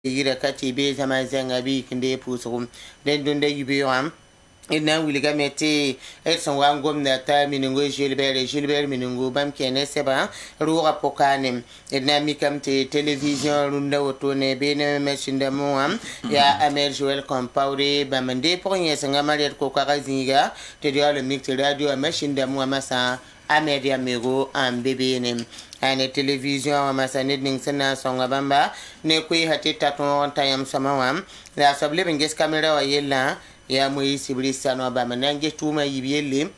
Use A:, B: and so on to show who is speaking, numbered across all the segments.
A: yira kati be zama zanga bi kinde pusum den donde yubi am ina wiliga meti son wa gwamnati miningo Gilbert miningo bam kene seba ruwa pokane ina mikamte television runda woto ne bene meshinda muam ya Amer Joel Compaoré bamande pour yesanga mariet ko karazinga te dia le mix radio meshinda muam sa Amedia mego am bebene ane television masane ning sana songa bamba ne kuy hati taton tayam samawam la sable benges camera wa yella ya moyi sibri sano ba manange tuma yibiyele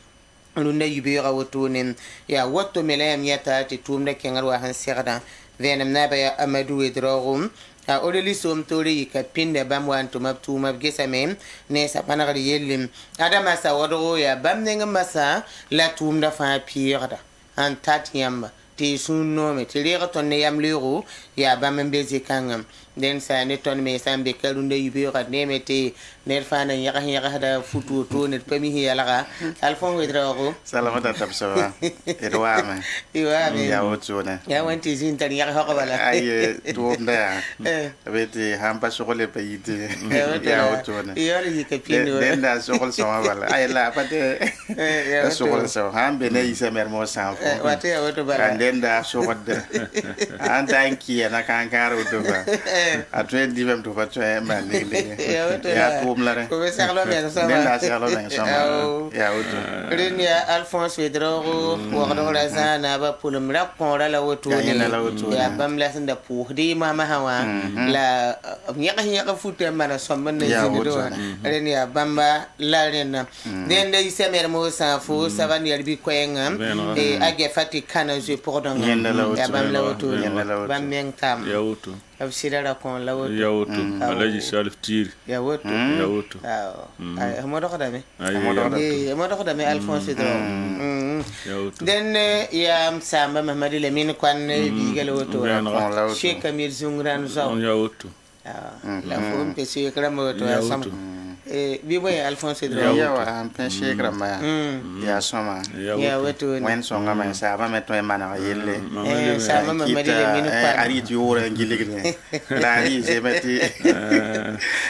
A: lunda yibira wotone ya woto melayam yata te tumda kengar wa han serda venam na ba ya Amadou Edrorum a odeli som tori ka pinde bam wan to map tu map gesame ne sa panaga yelle adama sa wodro ya bam ne masa la tumda fa pirda an tat yamba ti sunno me ti rega ton ne yam lero ya bam bezi kangam den sa ne ton me sambe kalunde yibira ne mete ner fana yaga da futu to ne pami yalaga alfon wedro
B: salamata tabsawa edwame ya wotuna
A: ya wanti zin tan yaga hokabala
B: ay to nda beti hamba sokole payite ya wotuna
A: ya li kapino
B: den da sokol sama bala ay la pate ya sokol sama hambe ne isemer mo sanfo
A: wate ya woto bala
B: den da sokode antanki na kankaro do ba atwe divem to fatwa mali ya kumlare
A: ko be saklo me sama
B: den da saklo me sama ya woto
A: Renia Alphonse Wedrogo wogdo la sana ba pulum rap kon la woto ya bam la sanda pu di mama hawa la nyaka futte mana somban ne jido Renia bamba la rena den de semer mo sa fu saban yalbi koyenga e age fati kana je pour donc ya bam la woto bam meng tam
C: ya woto
A: absira kon la woto
C: ya woto alaji Salif Tir
A: ya woto ay mo do xadame mo do xadame Alphonse Wedrogo den ya Samba Mamadou Lamine Kwan bigale woto Cheikh Kamil Zungran zo
C: ya woto
A: la fom pe Cheikh Ram woto ya sam bi boy Alphonse Wedrogo
B: ya wa ampe Cheikh Ram ya soma
A: ya woto
B: wen songa ma Samba meto e mana yelle
A: Samba Mamadou Lamine Kwan
B: ari ti wora ngiligre la ari je meti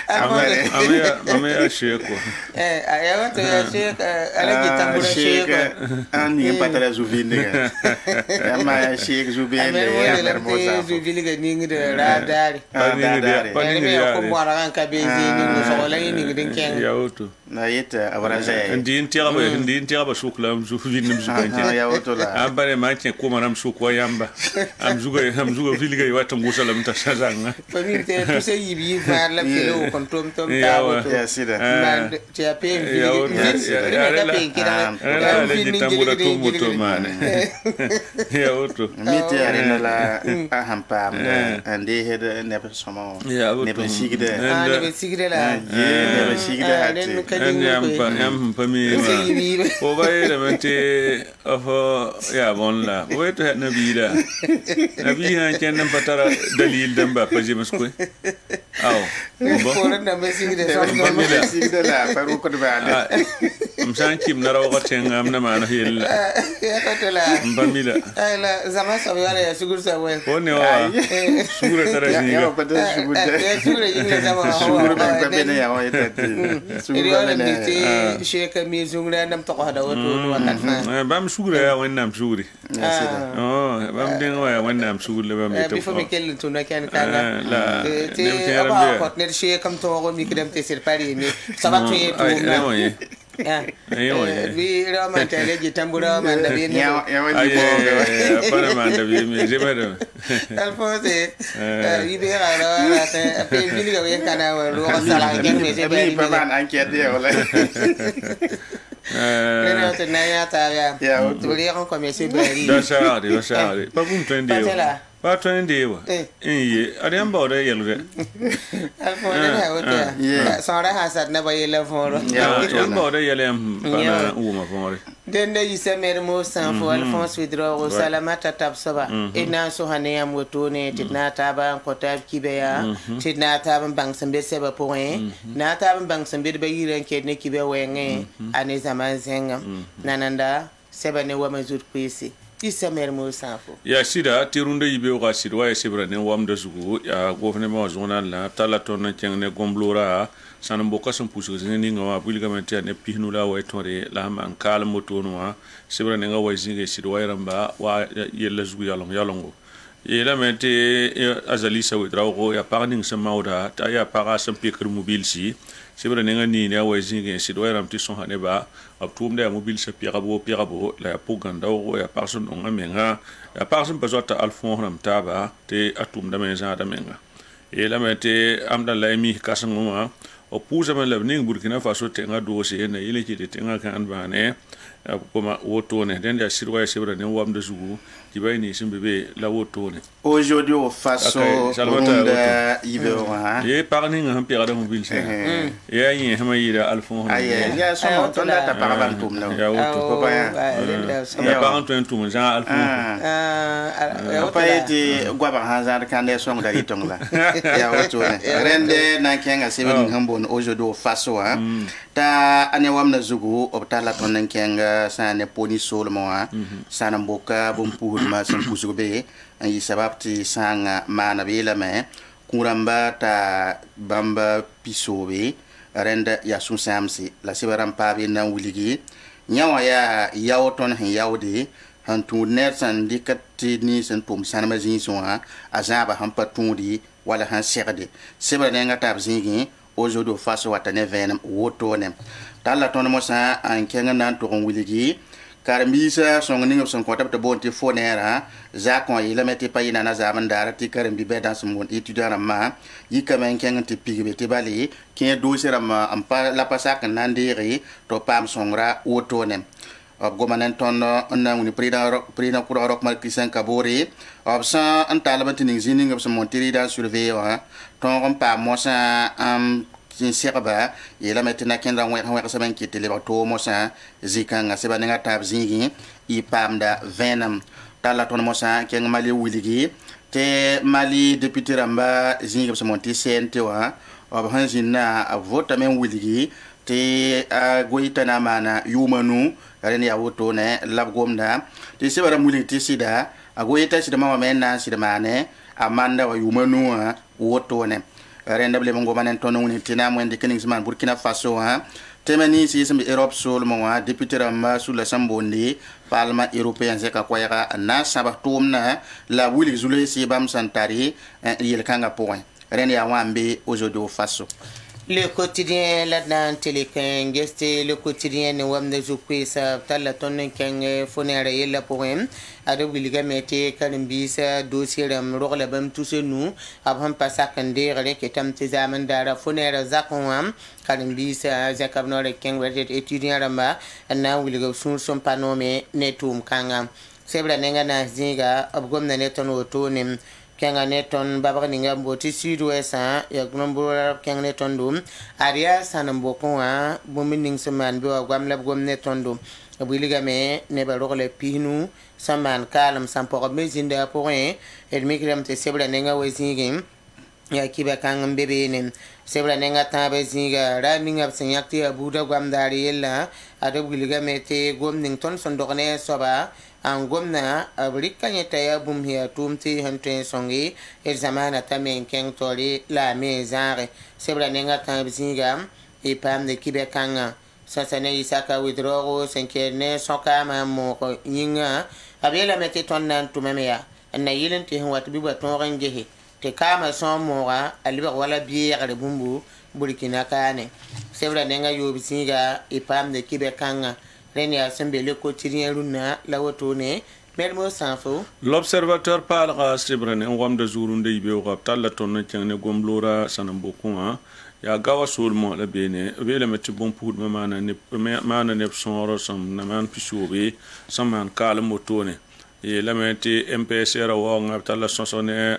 C: amaya Cheikh
A: ya woto ya Cheikh alaji tambura Cheikh
B: ani patara zuvinde ya ma Cheikh zubende ya mermosa
A: zuvile ningi de radari
C: ya
A: ko mo ara kan ka be ni so la ni den ken
C: ya woto
B: na yeta abraje
C: ndin tiaba shuklam zuvinde mzuka
B: ya woto la
C: abare ma ke ko maram shukwa yamba am zuga viliga wata ngusala mtashazanga
A: famille te tout ce yibi var la pelo kon tom ta woto
B: ya sida
A: man ti ape
C: ni tambura tumuto mane ya woto
B: miti arena la ahampa ande hede ne persoma ne besigde
A: la
B: ne besigde
C: yam pami o bayre mate afo ya bonla o to nabila nabiha kenan patara dalil dan ba faje musko aw
A: ko ran da besigde
B: la faru ko ba
C: msan kim na rawa ten am na mana hilla
A: ya fatala
C: mbamila
A: ay la zama so yara ya sugur sa we
C: ko ne wa sugura taraji
B: ya pa da
A: sugura jinga zama
B: sugura ba bene ya wa ita sugura
A: bene Cheikh Kamil Zungran nam to hada woto wakat fa
C: bam sugura ya wannam suguri bam den wa wannam sugure bam to
A: bifo mi kel to na kan kala te aba ko ne Cheikh kam to ko mi kidam te sir pari mi sabatu yeto na bi rama tele ji tambura man da bi
B: ya wani bo
C: para man da bi mi jemado
A: Alphonse ibe ara ta pe bili ga yen kana wa ro sala gen me je
B: bi pa ban enquête ya wala
A: Pero te na ya ta ya tu li ron comme c'est bari
C: da shari pa bun tende ba tende wa ariam ba da yelu de
A: Alphonse na wote sara hasad na ba yela foro
C: ya ba da yelem bana uma foro
A: den de yisemer mo san fo Alphonse Wedrogo salamata tabsaba ina so haniyam woto ne tidna taba ko tab kibeya tidna taba bang sambe seba point na taba bang sambe ba yiren ke ne kibe wenge ane zaman zenga nananda seba ne wa mazut kwisi isa mermo sanfo
C: ya sida tirunde yibe o gasid wa sibra ne wam da zugu ya gouvernement zonal la tala ton na ceng ne gomblora san mboka san pusu ni ngawa bulgamenti ne pihnu la wa tore la man kala motonwa sibra ne ngawa zinge sid wa ramba wa yella zugu yalongo yela mente azali sa widrago ya parning sa mauda ta ya para san pikr mobil si sibra ne ngani ne wa zinge sid wa ram ti son haneba abtum da mobil sa pirabo la poganda o ya person on amenga ya person bazota alfon ram taba te atum da menza da menga e la mete amda la mi kasanguma o pusa men lavning Burkina Faso te nga dossier na ile ki te nga kan bane kuma woto ne den ya sirwa sibra ne wam de zugu ki bayni simbe la woto ne
B: aujourd'hui au Faso Runda Ibewa
C: e parni nga hampira da mobil sa ya yin hama yira alfon
B: aye ya so ton la ta paraban tum na
C: ya woto ya parent to tum ja alfon
B: pa eti gwaba hanza kan de song da itong la ya woto ne rende na kenga sibin hambo aujourd'hui au Faso ta ane wam na zugu optala ton kenga sa ne poni sol mo sa na mboka bom ma san kusugo yi sababti sanga mana bela me kuramba ta bamba pisobe renda ya sun samsi la sibaram pabe na wuligi nyawa ya yawoton han yawde han tu net san dikati ni san tum san ma zin soa azaba han patundi wala han segde sibra nenga tab zingi aujourd'hui face wata ne venam woto ne talla ton mo sa an kenga nan to wuligi karambisa songning son kota to bonti fonera za kon yila meti payina na zaman dara ti karambi be dans mon étudiant ma yika men kenga ti pigbe ti bali ken dosira ma ampa la pasak nandiri to pam songra wotonem gomanen ton na uni prida kura rok mar Christian Kabore obsa antalabati ning zining of mon tirida surveiller ton pa mosa sin serba yela metina kendra ngwe saben ki tele bato mosa zikanga seba nga tab zingi I pamda venam tala ton mosa ken mali wuligi te mali député ramba zingi so monti CNT wa ob hanzina a vota men wuligi te goita na mana yumanu ren ya woto ne labgomda te seba ramuli te sida a goita sida mama men na sida mane amanda wa yumanu woto ne renda ble mongo manen tono woni tina mo indi kening man Burkina Faso temani si sembe Europe sol mo député ramba sous la sambondi parlement européen zeka kwaya na sabatumna la wuli zule si bam santari yel kanga point ren ya wambe aujourd'hui au Faso.
A: Le quotidien là-dedans, téléquin, le quotidien ne wam de zoukwe sa tala tonne keng fonere yella poem ado biliga mete kalimbisa dossier ram rogla bam tous nous abham pasakande rele ketam tizaman dara fonere zakonam kalimbisa zakabnore keng wetet étudiant ramba na wiliga sun son panome netum kanga sebra nenga na zinga abgomna neton otonim kenga neton babak ninga mboti sud-ouest ya gnombo kenga neton dum aria sanambo konwa bomining seman bo gwamlab gom neton dum biliga me ne barole pinu saman kalam sampo mezinda point et mikram te sebra nenga wezingim ya kiba kangam bebe nem sebra nenga tabe zinga running up senyakti abuda gwamdari yella ado biliga me te gomning ton sondokne soba an gomna abrika nyeta ya bum hiya tumti hante songi el zamana tamen keng tori la mezare sebra nenga tamzinga e pam de kibekanga sasane isaka widrogo senkerne soka mamo yinga abela meti tonnan tumemeya na yilin te wat biba tonran gehe te kama son mora aliba wala biere bumbu Burkina kane sebra nenga yobisinga e pam de kibekanga le quotidien runa la wotone mermo sanfo
C: l'observateur parle sibran en wam de zurunde ibe o talla ton tiangne gomlora sanambo kuma ya gawa sulmo la bene vele metti bon pour mana ne sonro sam na man pisube saman kala motone e la metti MPSR wa ngab talla sonsone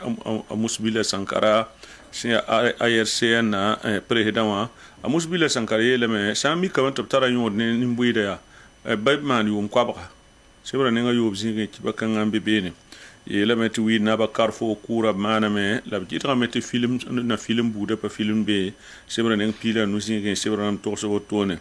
C: musbile sankara si ARC na président wa musbile sankara le me sami kawant tara yon ne nimbuida ya Batman yum kwabaka sebra nenga yob zinga kiba kanga mbebene e la meti wi na ba karfo kura mana me la bjitra meti film na film buda pa film be sebra nenga pila no zinga sebra nam torso tone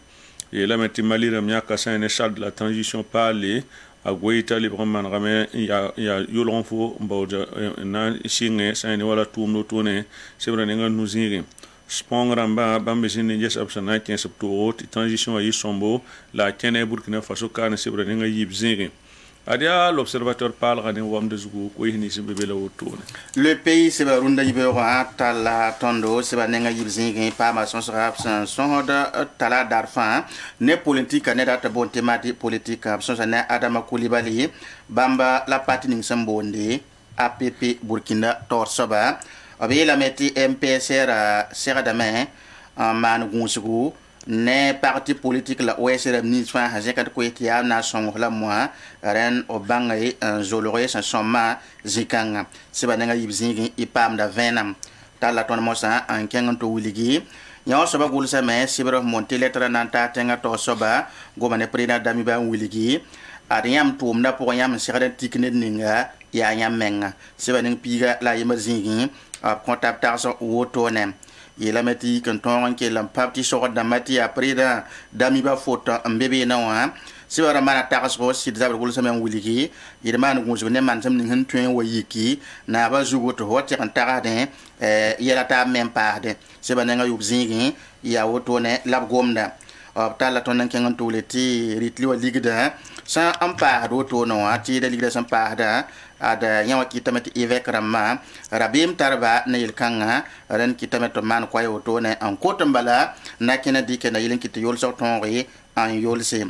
C: e la meti malira myaka sa ne chad la transition parler a goita li man game ya yolon fo mbawja na singe sani wala tumno tone sebra nga nuziri spong ramba bambe sini jes absana ken septo transition yi sombo la kene Burkina Faso kana sebra nga yibziri adia l'observateur parle à de Zougou,
B: le pays c'est Runda Yibera, Tala Tondo, c'est Nenga Yibzing, Pama son de Tala Darfan, ne politique, ne date bon thématique politique, son Adama Koulibaly, Bamba la patine Sambonde, APP Burkina Torsoba, Obé la metti MPSR Serra Damain, en Man Gonsougou. Ne parti politique la OSR ni soin hazekat ko etia na son la moi ren o bangay zolore san soma zikanga seba nga yibzingi ipam da venam tala ton mosa en kengan to wuligi nyaw soba gul sa me sibro monte letra nanta tenga to soba go mane prina dami ba wuligi ariam tum na po yam sirade tikne ninga ya nyam menga seba ning piga la yimzingi contact tarso woto nem il a metti canton qui la partie sur da mati après da dami ba faute un bébé na wa si wara mana taxo si da bul sama wuligi il man go ne man sam ni han tuen wa yiki na ba zugo to hote kan tarade yela ta même pas de se ba nga yubzingi ya woto ne lab gomda tala ton nan kan to leti ritli wa ligda sa ampa do to no ati da ligda sam pa da ada nyawa kitamet evek ramma rabim tarba na yilkanga ren kitamet man kwa yoto ne en kotambala na kena dike na yilin kit yol sorton ri en yol se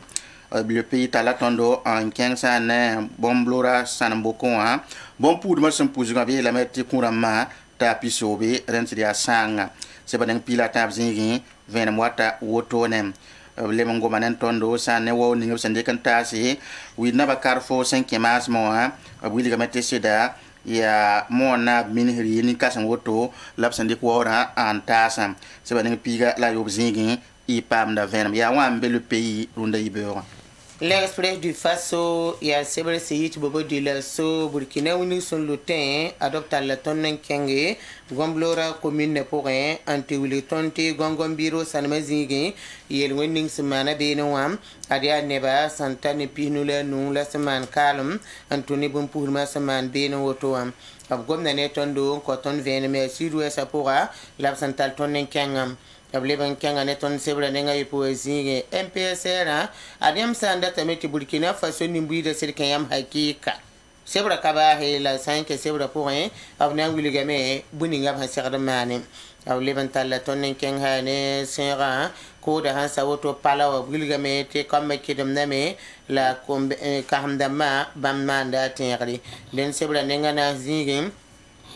B: le pays tala tondo en 15 ne bomblora sanamboko ha bon pour ma sam pouzu ga la metti kurama ta pisobe ren sidia sanga se banen pila ta zingi ven mwata woto ne le mongo manen tondo sa ne wo ningo sande kan tasi wi na bakar fo 5 mas mo ha abuli gamete sida ya mona minhri ni kasan woto lab sande ko ora an tasam se banen piga la yobzingi i pam da venam ya wa mbe le pays Runda Yibera.
A: L'Express du Faso ya sebre seyit bobo de la so Burkina wini son lutin adopte la tonnen kenge gomblora commune pour un anti wili tonte gongombiro sanmazingi yel winning semana beno wam adia neba santane pinula nu la semana kalum antoni bon pour ma semana beno woto wam ab gomna ne tondo ko ton vene me sidwe sapora la santal tonnen kengam ableban kanga ne ton sebra nenga poesie MPSR adiam sanda tameti Burkina Faso nimbu de sirkan yam hakika sebra kaba he la 5 sebra pour un avna wiligame buninga ha serda mane ableban talla ton kenga ne sera ko da han sawoto pala wiligame te comme kidam name la kahamdama bamanda tenri den sebra nenga na zingim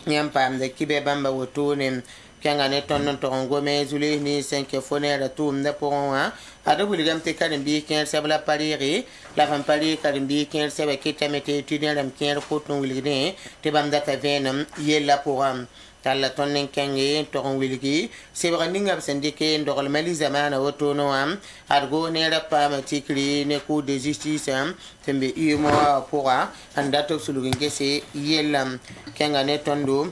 A: nyam pam de kibe bamba woto ne kanga ne ton non tongo me zuli ni 5 fonera tum na ponwa ado buligam te kadin bi ken sabla pariri la fam pari kadin bi ken sebe kitamete étudiant lam ken ko ton wiligine te bam data venam yella poram talla ton nen kangi ton wiligi sebra ninga sendike ndogol mali zamana woto no am argo ne ra pa matikri ne ko de justice am tembe yumo pora andato sulugin gese yellam kanga ne tondo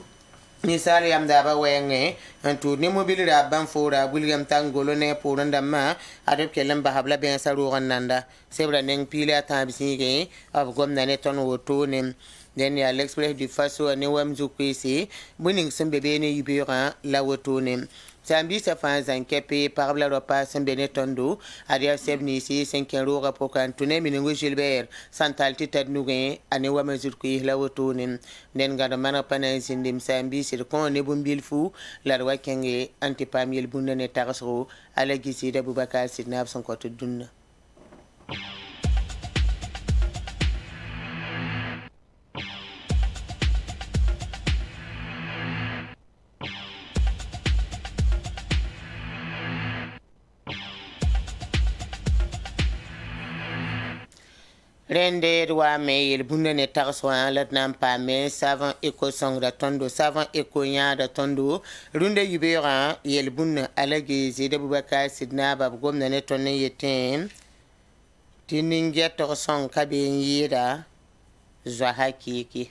A: misali yam da ba wenge antu ni mobile da ban fora bulgam tangolo ne poran da ma adop kelam ba habla ben saru nanda sebra neng pila ta bisige ab gomna ne ton woto ne den ya l'Express du Faso ne wam zukwisi buning sembe be ne yibira la woto ne samedi sa fan zankepe par la ropa sembe ne tondo adia sebni si 5 roga pokan tune miningo Gilbert santal titad nuge ane wam zukwi la woto ne den ga mana pana sindim samedi sir kon ne bumbil fu la wa kenge anti pamil bunne ne tagasro ala gisi da Boubacar Sidnab son ko dunna rende wa me il bunne ne tarswa lat nam pa me savant eco song da tondo savant eco nya da tondo Runda Yibera yel bunne alagi zide Boubacar Sidnab ab gomna ne tonne yeten tininge to song kabe yida za hakiki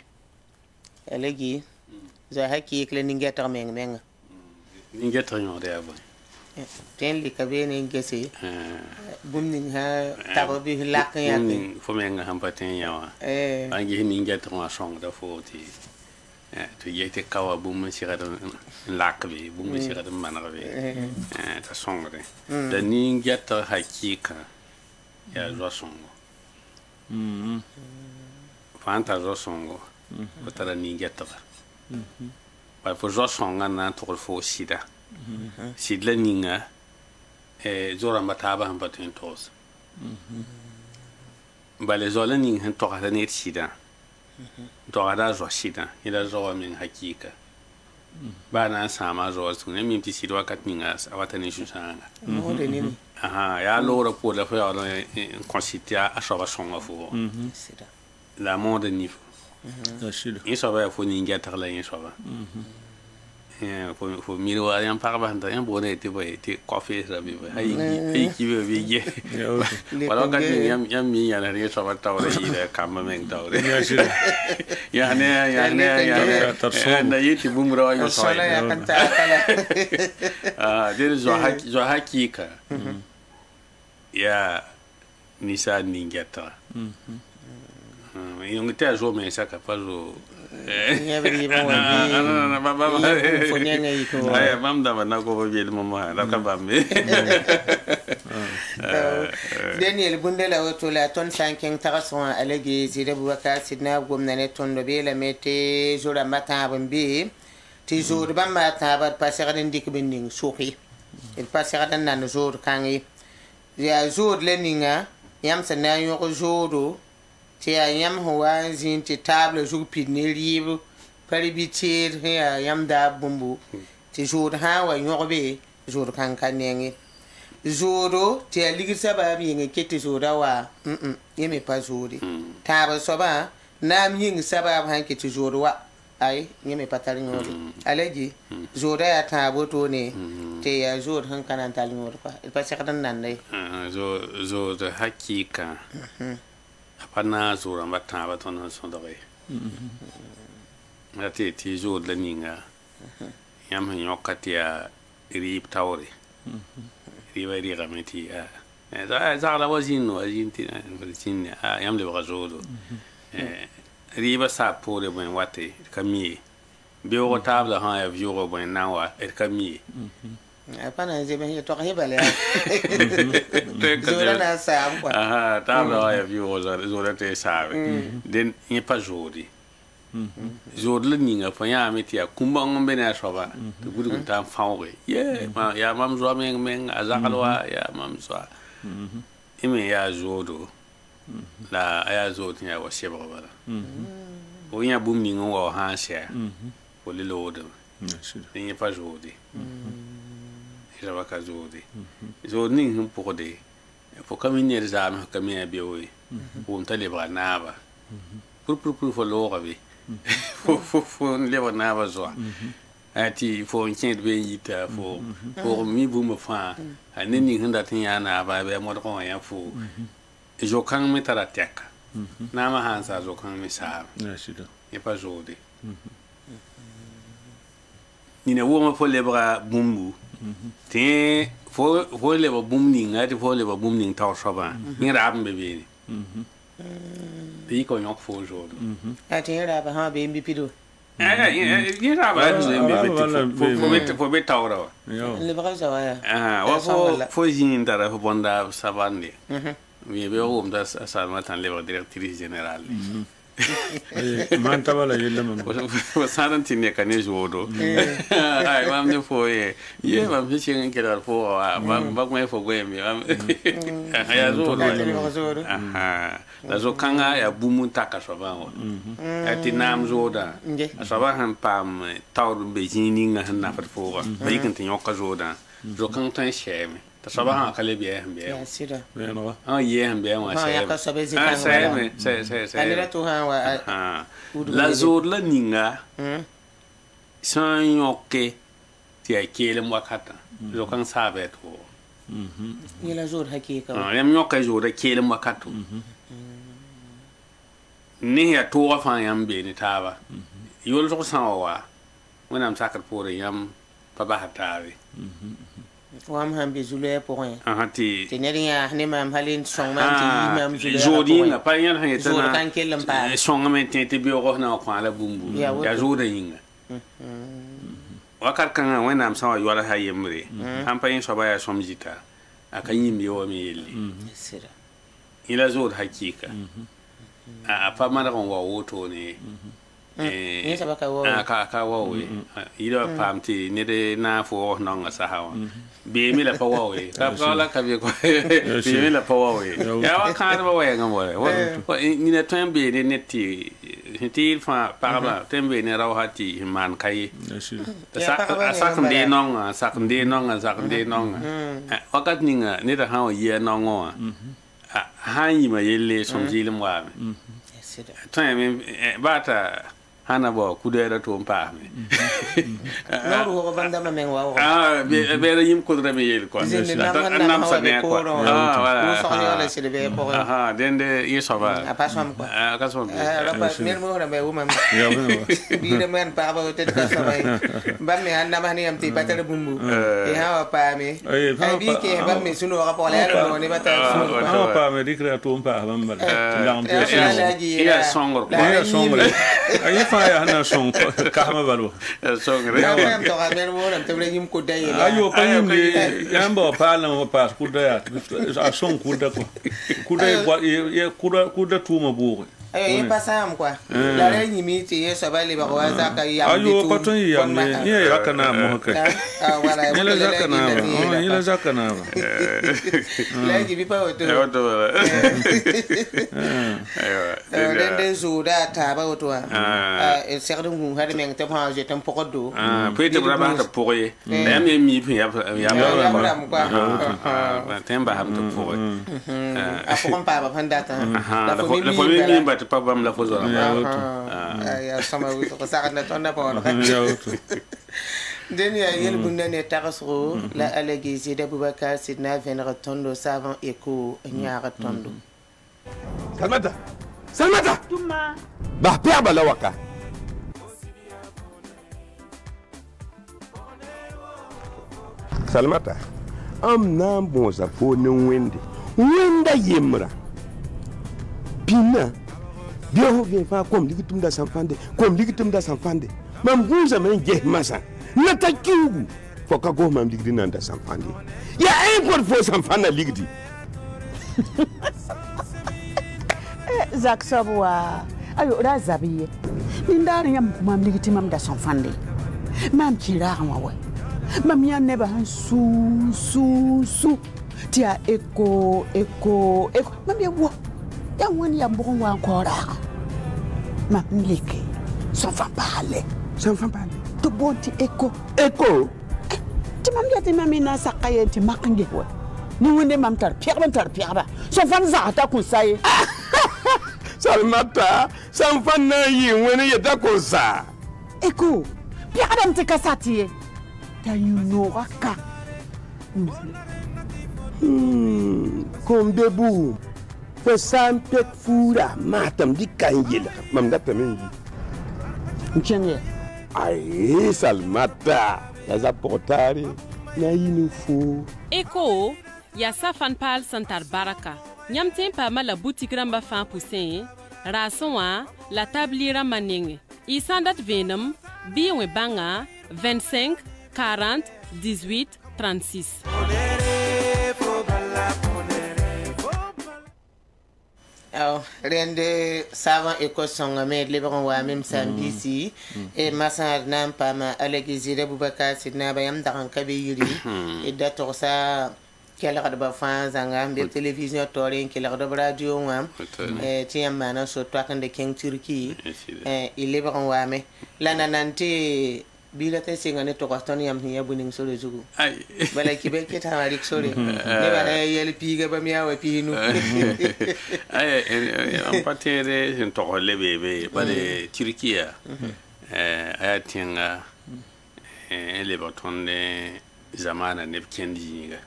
A: alagi za hakiki le ninge to meng
D: ninge to nyo de abo
A: ten li ka be ne ngese bumning ha tabo bi lak ya
D: ke fo men nga hampaten yawa an gi ni nget ma song da fo ti to yete kawa bum sira da lak bi bum sira da man rabe ta song de da ni nget hakika ya zo songo fanta zo songo ko tara ni nget ba fo zo songa na to fo sida sidla ninga zora mataba han patin tos bale zola ning han to hada net sida to hada zo sida ila zo min hakika ba na sama zo su ne min ti sidwa kat ninga awata ni shusanga aha ya lora po la fa ya consitia a so ba songa fo
A: sida
D: la monde niveau
C: Sida.
D: Isso vai for ninguém tá lá em Sova. For miro a yan parba handa yan bone te boy te coffee rabi boy ai ki be ge wala ka yan mi ya na re Sova tawre ida kam men tawre ya ne na yiti bumro yo so
A: ya kan ta kala
D: der zo hakika ya nisa ningeta yung te zo me saka pazo
A: nyabri mo
D: wa
A: fo nyanga yiko
D: ay mam da na ko be mo ma da ka bambe
A: Daniel Bundela wato la ton sanken tarason alage zire buwaka sidna gomna ne ton do be la mete jora mata bambe ti jor ba mata ba passer den dik binding soki il passer den nan jor kangi ya jor leninga yam sana yo joro ti yam huwa zin ti table jor pidne livre paribitier ya yam da bumbu ti jor ha wa yobe jor kan kanenge zoro ti aligi saba mi nge kete zora wa yeme pa zori taba soba nam yin saba han kete zoro wa ai yeme pa tali ngori alaji zora ya tabo to ne te ya zor han kanan tali ngori pa il pa sakadan nan dai
D: zo da hakika apana zora mata ba ton so dore ati ti zo da ninga yam han yokati ya rib tawre riba riga meti za la wazin ti wazin yam le bazodo riba sa pour ben wate kami bi o table ha ya viuro ben nawa et kami
A: apana je ben to hebale zora na sa kwa
D: aha table ha ya viuro zora te sabe den ni pas jodi zodle ninga fa ya meti ya kumba ngombe na shoba to gudu ta faure ye ma ya mam zo men azakalwa ya mam zo ime ya zodo la ya zodo ya washeba bala o ya bum ninga wa ha sha o le lodo ni pa jodi ira ba ka jodi zod ning pour de faut caminer zam caminer bioi on tale ba na ba pour fo lo rabi faut lever na ba zo ati fo nchen be yita fo mi bu me fa aneni handa tin ya na ba be mo ko ya fo jo kan me tara tek na ma hansa jo kan me sa e pa jodi ni ne wo ma fo lebra bumbu te fo lever bum ni ngati fo lever bum ni taw soba ni rab be be ko yok fo jodi
A: ati ra ba ha be mbi pido
D: ni ra ba fo be tawra
A: le ba za wa
D: wa fo jin dara fo bonda savande mi be o mda sa matan le directrice générale
C: man tabala yella man
D: fo saran tinne kane jodo ay mam ne fo ye mam fi chin kala fo ba ko fo go mi ya jodo la zo kanga ya bumu taka so ba o ati nam zoda so ba han pam taw be jini nga han na fo ba yikin tin yoka zoda zo kan tan sheme ta so ba han kale biye han biye
A: ya sira
C: be no
D: ye han biye wa
A: ya ka so be zikan
D: se
A: alira to ha wa
D: la zod la ninga san yoke ti akele mwakata zo kan sabe to
A: ni la zod hakika
D: yam yoka zo da kele mwakatu ni ya to fa yam be ni taba yol zo san wa wona am sakar pore yam pa ba hatari
A: wam han bi zulu pour rien
D: ti
A: te ne ya ne mam halin song mam ti mam zulu
D: jodi nga pa yan han
A: zulu kan kelam pa
D: song men te bi ko na ko ala bumbu ya jodi yinga wakar kan wena am sawa yora ha yemre am pa yin soba ya somjita aka yimbe o mi yelli
A: sira
D: ila zod hakika a pa mara kon wa woto ne
A: ni sabaka wo
D: ka wo we ila pamti ne de na fo no nga sahawa be mi la pa wo we ka la ka be ko be mi la pa wo we ya wa kan ba we nga mo ni ne tembe ne netti ti fa parla tembe ne raw hati man kai sakam de nonga wakat ninga ne da hawo ye nongo ha yi ma yelle somjilim wa time bata hana bo kudera to mpame
A: no ko banda ma men wa
D: be yim ko dra me yel ko nam sa ne ko
A: wala so ni wala sire be ko
D: dende yisoba
A: a pasam ko
D: ka so
A: la pas mer mo na be uma bi de men pa ba te ka sa bay ba me anna ma ni am ti patere bumbu e ha pa me ai bi ke ba me sunu ka pole no ni ba ta sunu
C: ha pa me dikra to mpa ba mbal lang te
D: ya songor
C: ai fa ya na song ka ma balo
D: songor
A: ya am to ga mer mo na te bre yim ko dai
C: ayo pa yim ni yamba pa na pa ku da a song ku da ko ku da ye ku da tu ma bu
A: ayo ye pasam quoi la re yimi ti ye so ba le ba ko za ka ya
C: ayo pa ton ya me ye ya kana mo ka
A: wala
C: ile za kana ba
A: la gibi pa oto ayo dende zuda ta ba oto e ser dum ha de men te pa je tem poko do
D: peut être ba ta poko ye même mi pi ya temba ham to poko
A: a poko pa ba pandata
D: la fo mi ba te pa bam la fo zo
A: ya sama wi ko sa na tonda pa no Deni yel bunda ne tarasro la allegezi de Boubacar Sidna venra tondo savant eco nyara tondo
E: Salmata
F: Tuma
E: ba pia bala waka Salmata am nam bonza fo ne wenda yemra pina bio vien fa kom ligitum da sanfande mam gunza men je masa nata kiugu foka go mam ligdi nanda sanfande ya import fo sanfana ligdi
F: Zak sabwa ayo razabiye nindari yam mam ligiti mam da sanfande mam kira wa mam ya neba han su tia eko mam ya wo ya woni ya mbon wa nkora mam liki sanfan parler to bonti eko ti mam ya ti mam na sakaye ti makange wa ni wonde mam tar pierre sanfan za ta kun sai
E: Salmata sanfan na yi wani ya ta kunsa
F: eko pierre dam ti kasati ta yuno ka
E: kom bebu fo sampek fura matam di kanjela mam data men
F: nchenge
E: ai Salmata ya za portare na yinu fo
G: eko ya safan pal santar baraka nyam tempa mala boutique ramba fan poussin rason la tabliera maninge isandat venum biwe banga 25 40 18 36
A: rende savant eko songa me lebron wa mem sambisi e masar nam pa ma allegezi de Boubacar Sidna bayam daran kabe yiri e dator sa kela ba fan zanga be television torin kela da radio wa tiyam mana so to kan de king turki e lebron wa me lananante bila te singa ne to kwastoni yam hiya buning solo zugu
D: ay
A: bala kibe ke ta mari sore ne ba yel piga ba miya wa pinu
D: ay en patere en to lebebe ba de Turquia ayatinga le batonde zamana ne kendi ga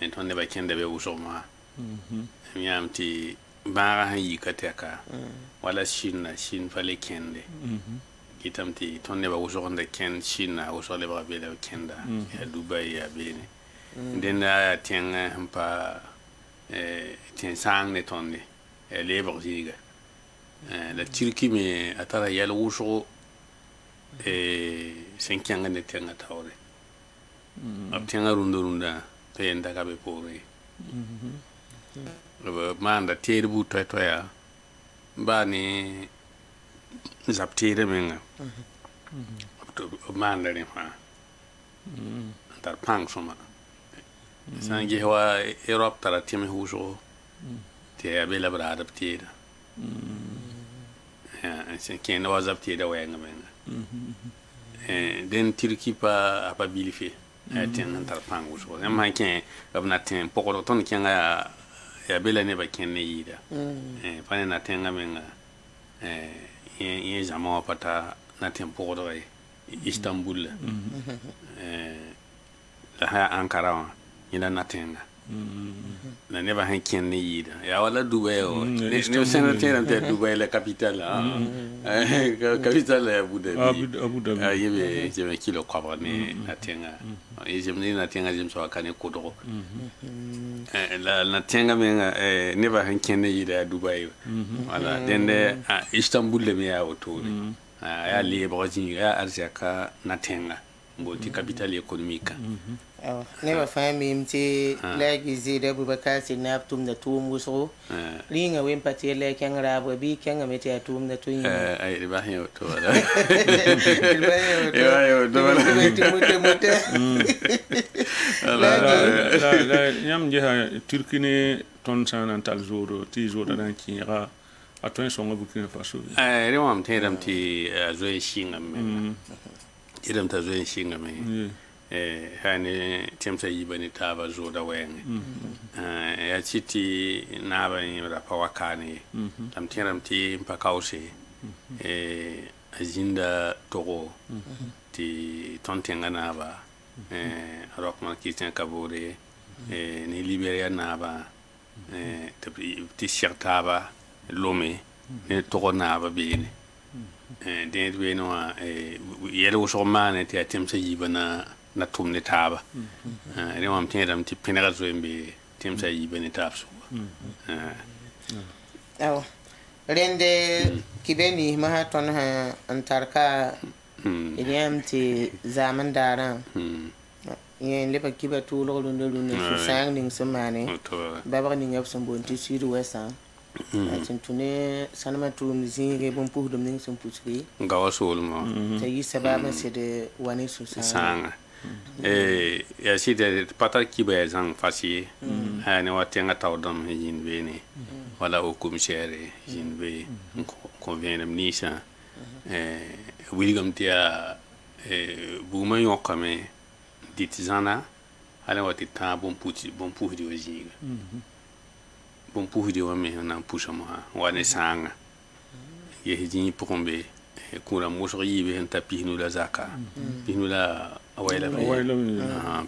D: en tonne ba kende be usoma miyamti bara han yikateka wala shin fale kende kitamti ton ne ba ujonda ken China o so le ba bele kenda ya Dubai ya bene den na tien pa tien sang ne ton ne le ba ziga la Turquie me atara yalo ujo sen kyanga ne tenga tawre ab tenga runda to yenda ka be pore manda terbu to ya ba ni zaptire menga manda ni fa tar pang soma sangi wa Europe tara timme hujo te abela bra adaptira sen ken wa zaptira wa nga menga den Turquie pa bilifi ten tar pang hujo am ha ken abna ten pokoro ton ken ya bela ne ba ken ne yida pa na tenga menga jamais pata na tempo do Istanbul la Ankara ina natenga na neba hanken ni yida ya wala Dubai o ne senatera de Dubai la capitale capitale Abu Dhabi yebe je kilo kwa ne natenga yebe natenga je so akane kodro la natenga menga neba hanken ni yida Dubai wala dende Istanbul le ya otori ya libre ya arzaka natenga mboti capitale économique
A: ne ba fami mti lagi zida Bubakar sinaptum da tumuso ringa wen pati le kan rabo bi kan meti atum da tun
D: ai ba he to wala
C: la nyam je Turkine ton sanan tal zoro ti zoro dan kinra atwen songo Burkina Faso
D: rewam tedam ti zoe shinga men idam ta zoe shinga men hani temsa yibani taba zo da wayan ya citi na ban da pawakani tam tiram ti pakause azinda togo ti tontenga na ba rockman Christian Kabore ni Liberia na ba ti sirtaba lome togo na ba bini den we no yelo so mane ti temsa yibana na tumne taba ne wam tedam ti pinara zo mbi timsa yibeni tapso
A: aw rende kibeni ma ton ha antarka idiam ti zaman daran yen le pa kiba tu lo lo no sang ning semane baba ning yab som bon ti siru wesa atin tune sanama tu mzinge bon pu dum ning som pusri
D: ngawa sol mo
A: tayi sababa se de wani su sang
D: ya si de pata kiba zang fasi ne watenga tawdam yin bene wala o commissaire yin be convient nisa wilgam tia buma yokame ditizana ala wati ta bon puhdi wajiga bon puhdi wa me na pusha ma wane sanga ye hijini pokombe kura moso yibe hen tapinu la zaka pinu la awayla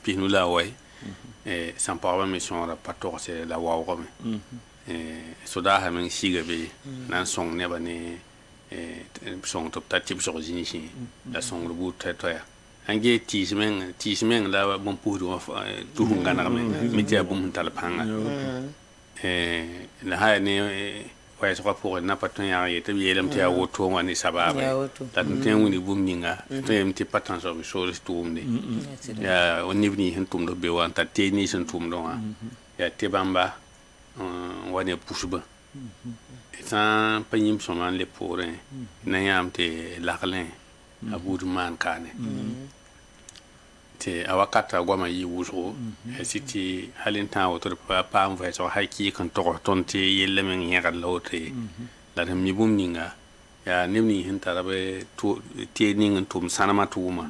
D: pinu la way sans parler mission la pator c'est la wawo me soda ha men siga be nan song ne bane song top ta tip so jini shi la song le bout toya ange tismen la bon pour tu ngana me mitia bum talpanga la ha ne ouais je crois pour n'a pas ton ya yete bi yelam tia woto wani sababa ta ten woni bum ninga to yem ti patan so bi so tumni ya on nivni hen tum do be wan ta te ni sen tum do ya te bamba wani pusba eta panyim so man le pour na yam te laklen abud man kane te awakata gwama yi wuso siti halinta wato pa mva so haki kan to tonte yelle men yagal lawte la dem ni bum ninga ya nimni hin tarabe to te ning tum sanama tuma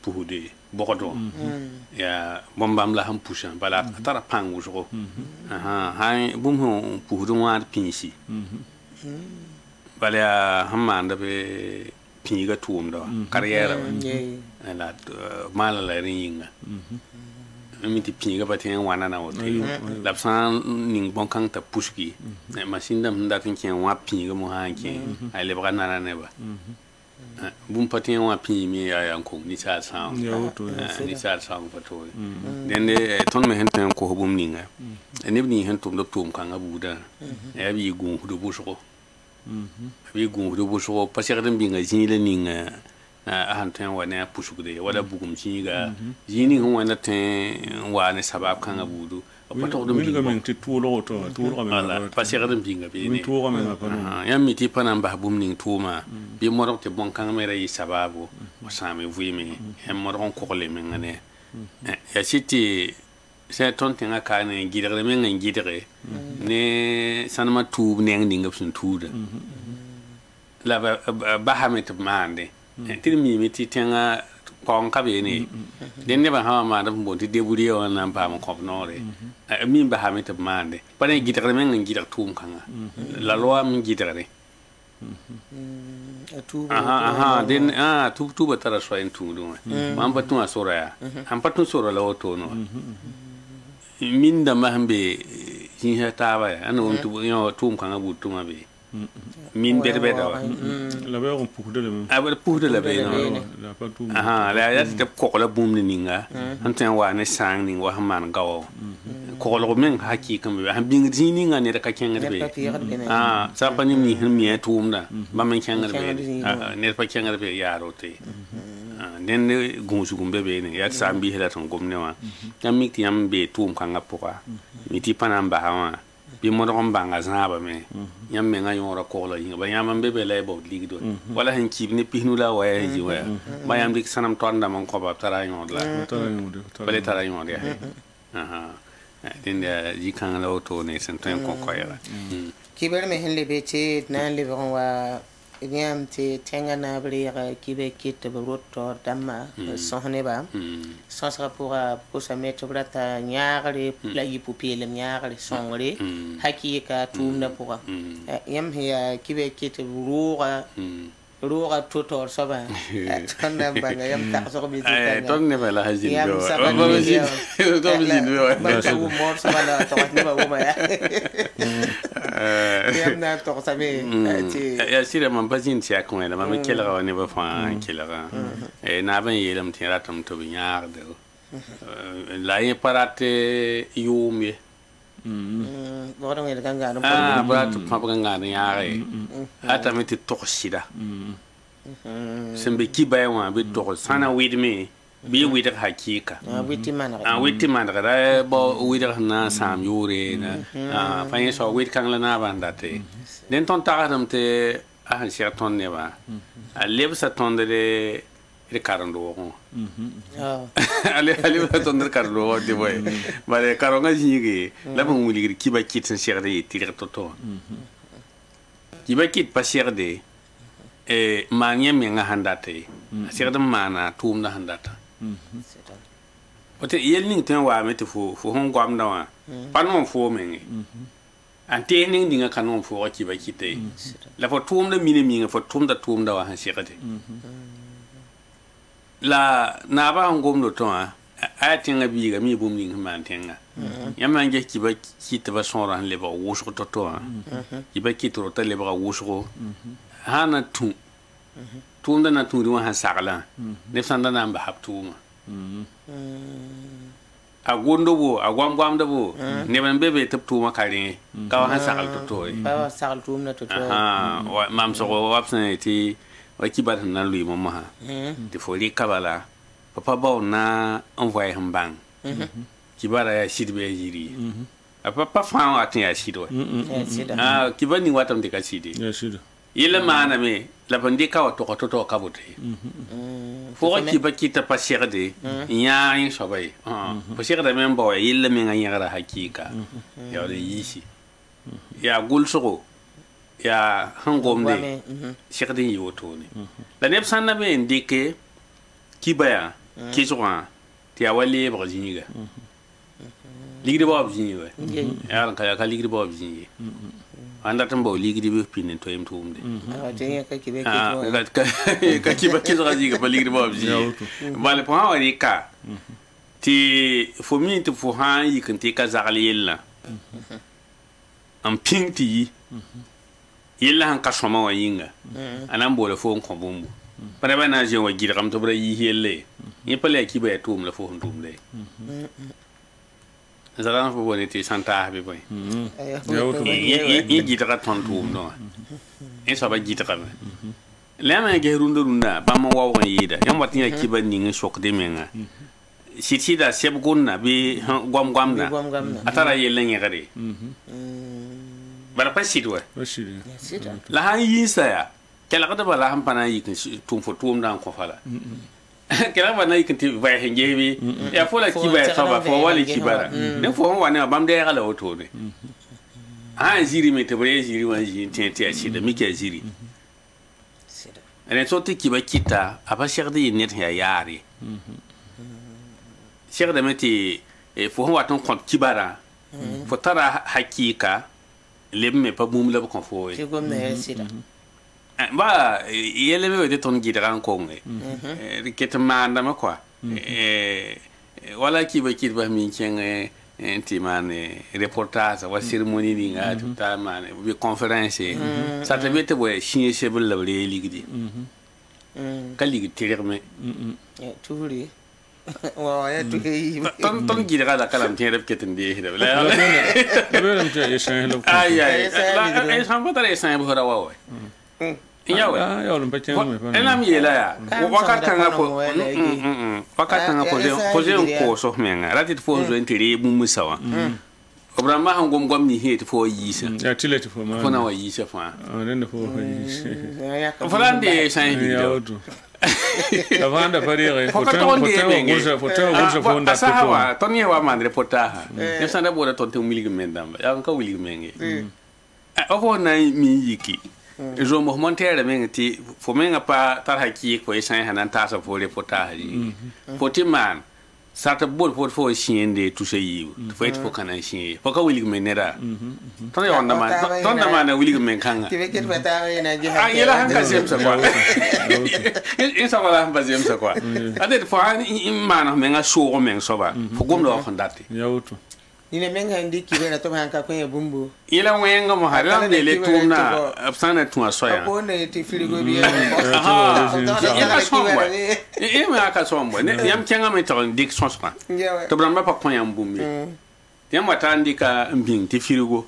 D: puhude bokodo ya bombam la ham pushan bala tara pang wuso ha bum ho puhudo war pinsi bala hamanda be pinga tum do carrière la mala la ringa mi ti pinga ba tin wana na wote la san ning bon kan ta pushki machine dam nda tin ken wa pinga mo han ken ay le bra na ne ba bum patin wa pin mi ya yanko ni sa san ni sa san pa to den de ton me hen tan ko bum ninga ne ni hen tum do tum kan abuda ya bi gun hudu busho bi gun hudu busho pa se gadan binga jinile ninga han tan wa ne pushu de wala bugum jinga jini hon wa na tan wa ne sabab kan abudu pato do
C: mi ga men ti tulo to men
D: pa se gadan binga bi
C: mi tulo men pa
D: ya mi ti panam ba bum ning tuma bi mo te bon kan me ray sababu o sami vui mi hem mo ron ko le men ne ya siti se ton tinga ka ne gidere men ngi gidere ne sanama tu ne ngi ngap sun tu de la ba ha me te mande ti mi ti tinga kong ka be ni den ne ba ha ma da bon ti de buri o na ba mo ko no re mi ba ha me te mande pa ne gidere men ngi gidere tum kan la loi mi gidere den tu ba tara so en tu do man ba tu asora ya han pa tu sora la oto no min da ma hambe hin ha ta ba an on tu yo tum kan abu tu ma be min be da
C: la ba on pu de le
D: ba pu de la be no
C: la pa tu
D: la ya te ko la bum ni ninga han tan wa ne sang ning wa man gawo ko lo men hakika me han bing dini nga ne ka kenga be sa pa ni mi tum da ba men kenga be ne pa kenga be ya rote den gunsu gumbe be ne ya sa mbi hela ton gomne wa tam mi ti am be tum kan apoka mi ti panam ba ha bi mo ron banga zaba me yam me nga yora ko la yinga ba yam be be le bo ligdo wala hen ki ni pihnu la wa ya ji wa ba yam dik sanam tonda mon ko ba tara yod la bale tara yod ya den da ji kan la auto ne sen ton ko ko ya
A: kiber me hen le be che na le wa nyam te tenga na bri kibe kit be roto dama sohne ba so sera pour sa mettre brata nyaare la yipu pele nyaare songre hakika tumna pour yam ya kibe kit ruga tutor soba tonna banga yam ta so bi
D: ta tonne bala hajin
A: yam saba
D: do to bi do
A: ba so mor soba la to ni ba uma ya yam na to sabe
D: ya sira man bazin ti akon ela man kela wa ne ba fa kela na ban yelam ti ratam to bi nyaar de la ye parate yumi
A: bodo ngel ganga no
D: brat pa ganga ni yaare ata meti toksida sembe kibaye wa be to sana widme bi widar hakika witi manra da bo widar na sam yure na fa yin so wid kan la na bandate den ton taradam te a sia ton ne ba a lebsa ton de Ricardo ale ton de Ricardo de boy bare karonga jigi la mo wuli kiba kit sen serde tirer toto kiba kit pa serde manya mi nga handate serde mana tum na handata ote yel ning ten wa meti fu hon gwam da wa panon fo mengi ante ning dinga kanon fo kiba kite la fo tum da mine mi nga fo tum da wa han serde la na ba ngom do to a tinga bi ga mi bum ning man tinga yamma nge ki ba ki te ba son ran le ba wo so to to ki ba ki to ta le ba wo so hana tu da na tu ri wa sagala ne sanda na ba hab tu ma a gondo bo a gwam da bo ne ban bebe tap tu ma kare ka wa sagal to
A: ba sagal tu na to
D: wa mam so wa psan ti wa kibar na lui mama ha de foli kabala papa ba na envoyer hambang kibara ya shidbe yiri papa fa atin ya shido kibani watam de ka shidi
C: ya shido
D: yele mana me la bandi ka to ka bote fo ki ba kita pa sherde nya yin sobai po sherde men bo yele men ngara hakika ya de yishi ya gulso ya hangom de shekdin yoto ne la neb sanna be indike kibaya kizwa ti awali brajiniga ligri bob jiniga ya ka ligri bob jiniga anda tambo ligri be pinin to em tumde
A: ka kibe
D: ka kiba kizwa jiga ba ligri bob jiniga bale po hawari ka ti fo mi ti fo han yi kan ti ka zagal yella am ping ti yella han ka soma wa yinga anan bo le fo ko bumbu para ba na je wa giram to bra yi helle ni pale ki ba tum la fo ndum le zalan fo boni ti santa bi boy yi gitra ton tum no e so ba gitra la ma ge runda ba ma wa wa yida yam watin ya ki ba ninga sok de menga siti da seb gonna bi gwam na atara yelle ngere bara pa sidwa la han yisa ya kala kada bala han pana yikin tum fo tum dan ko fala kala bana yikin ti ba henge bi ya fola ki ba ta ba fo wali ki bara ne fo wa ne bam de gala oto ne ha ziri me te bre ziri wan ji tente a sida mi ke ziri ene so ti ki ba kita aba sherde net ya yari sherde meti fo wa ton kont ki bara fo tara hakika lemme pa bum la ko fo
A: ci gom ne sida
D: ba yele me de ton gidran ko nge ket manda ma quoi wala ki ba mi ken enti man reportage wa cérémonie ni nga ta man bi conférence ça te bete bo chien chebel la le ligidi ka ligi terme
A: tuuri wa ya tuyi
D: ton gidra da kalam tin rep ketin de hida la
C: beram je yeshan lo
D: ay ay san ba tare san bo rawa wa yawe
C: ya lo mpete no me
D: ena mi yela ya wakata nga ko wakata nga ko je ko so menga rati fo zo entire mu musawa obrama han gom ni het fo yisa
C: ya tilet fo ma
D: fo na wa yisa fa
C: ne fo yisa
D: falande san video
C: avanda parire foto
D: sawa toni wa man reportage ne sanda boda tonte umiligi mendamba ya ka wiligi menge ofo na mi yiki zo mo montere menga ti fo menga pa tar haki ko isan hanan ta sa fo reportage foti man sarta bol fo shiende tu seyi fo et fo kana shiende fo ka wiligi menera ton ya onda man na wiligi men kanga
A: ti veket bata na je
D: ah yela han ka sem sa kwa isa wala han bazem sa kwa ade fo an man menga so men so ba fo gom do ko ndati
C: yauto
A: ni ne menga ndi kibera to han ka ko bumbu
D: yela wenga mo haram de le tumna absana tu asoya
A: ko ne ti frigo bi
D: ya sombo e me aka sombo ne yam kenga me to dik sonspa to bramba pa ko yam bumbi yam wata ndika mbing ti frigo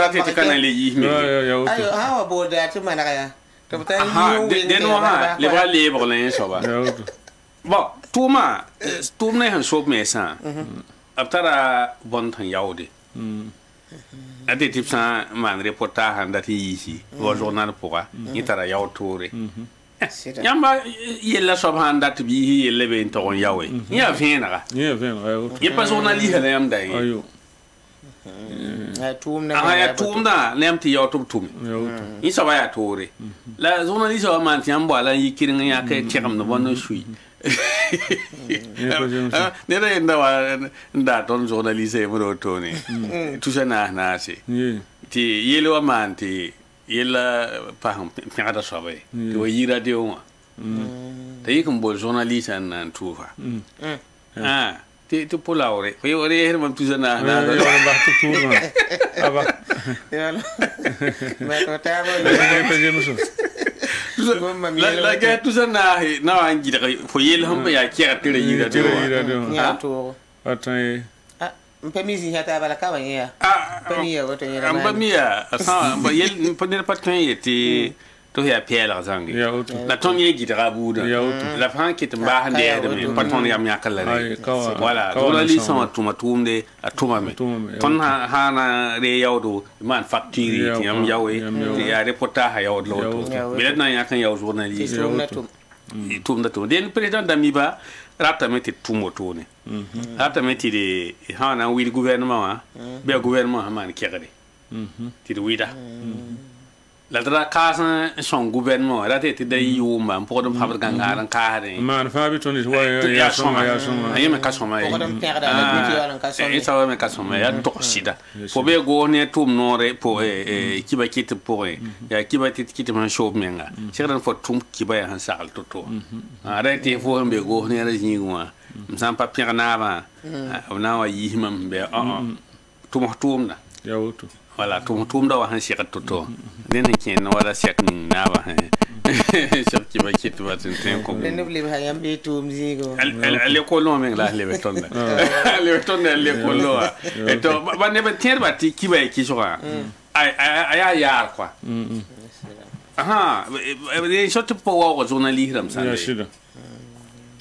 D: ate ti kana le yi mi
A: ayo ha bo da ti manaka ya to ta
D: ni de no ha le ba le bo len so ba bon tuma han so me sa aptara bon tan yaude ade tipsa man reportage han dati yisi wo journal pourra ni tara yautore yamba yella so han dati bi yelle be to on yawe ya venra ye pas journaliste la yam dai
C: ayo
D: ya tumna nem ti yautum tum ni so ba ya tore la journaliste wa man ti ambo ala yikirin ya ke tiram no bonno shui nera enda wa nda ton journaliste mo toni tu sana na se ti yele wa man ti yela pa hum piada sobe ti wa yira de o te yikum bo journaliste nan tufa ti polaure ko yore her mam tu sana na
C: yo ba tu ma aba
A: yalo ma ko ta bo
D: la ga tu sana na an gida fo yel hum ya kira tire yira
A: to
C: atai
A: mpemizi hata bala kawa ya pemiya woto yera
D: amba miya asa ba yel mpane patkan yeti to ya piela zangi la ton ye gida buda la fan kit mba hande de paton ya miya kala voilà to li sama tumatumde atuma me ton hana re yawdo man facture yam yawe ya reportage yawdo loto bilet na ya kan yaw journaliste tumda to den president d'Amiba rata meti tumoto ne rata meti de hana wil gouvernement be gouvernement man kéré ti de wida la dra kasan son gouvernement la tete da yuma pour de fabre gangaran kaare
C: man fa bi toni wa ya soma
D: ayi me ka soma
A: ko dem perdre la biti wala ka soma
D: e sawa me ka soma ya to sida fo be go ne tum nore po kiba kit po ya kiba kit man show menga siran fo tum kiba ya han sal to ara te fo be go ne ra jingwa msam pa pirna ba na wa yihim be tum na
C: ya wuto
D: voilà tum da wa han sirat to den ken no wala sek na ba sek kiba kit wa ten ko
A: den le ha yambe tum zigo
D: le ko lo men la le beton le beton le ko lo eto ba ne ba ter ba ti kiba ki so ay ya quoi aha e shot po wa journaliste ram sa
C: ya shida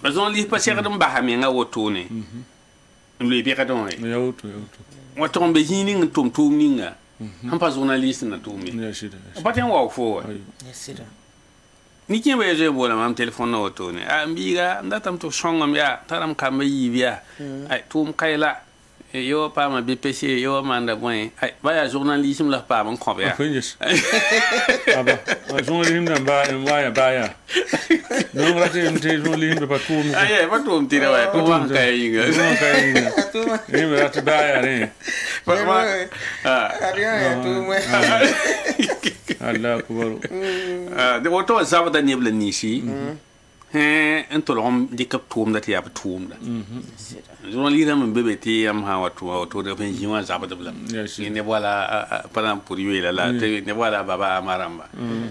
D: ba journaliste pa sek dum ba ha men nga woto ne le bi ka don
C: ya wuto
D: wa tombe hinin tum ninga han pa journaliste na tum
C: ya shida
D: ba ten wa fo
A: yesida
D: ni kin ba je bola mam telephone na woto ne a mbiga ndatam to shongam ya taram kam yi biya ay tum kayla yo pa ma BPC yo manda boy ay ba ya journalisme la pa man ko ya
C: finish aba journalisme dan ba ya non rate mte journalisme ba tum
D: ay ba tum tira wa ko man kay nga ni me rate ba ya ne
A: ba ariya tum
C: Allah akbar
D: de woto zabada nebla nishi en to lom dikap tum da tiya tum da journaliste man bebe ti am ha wato de fen jiwa zabada blam ne wala param pour yela la ne wala baba amaramba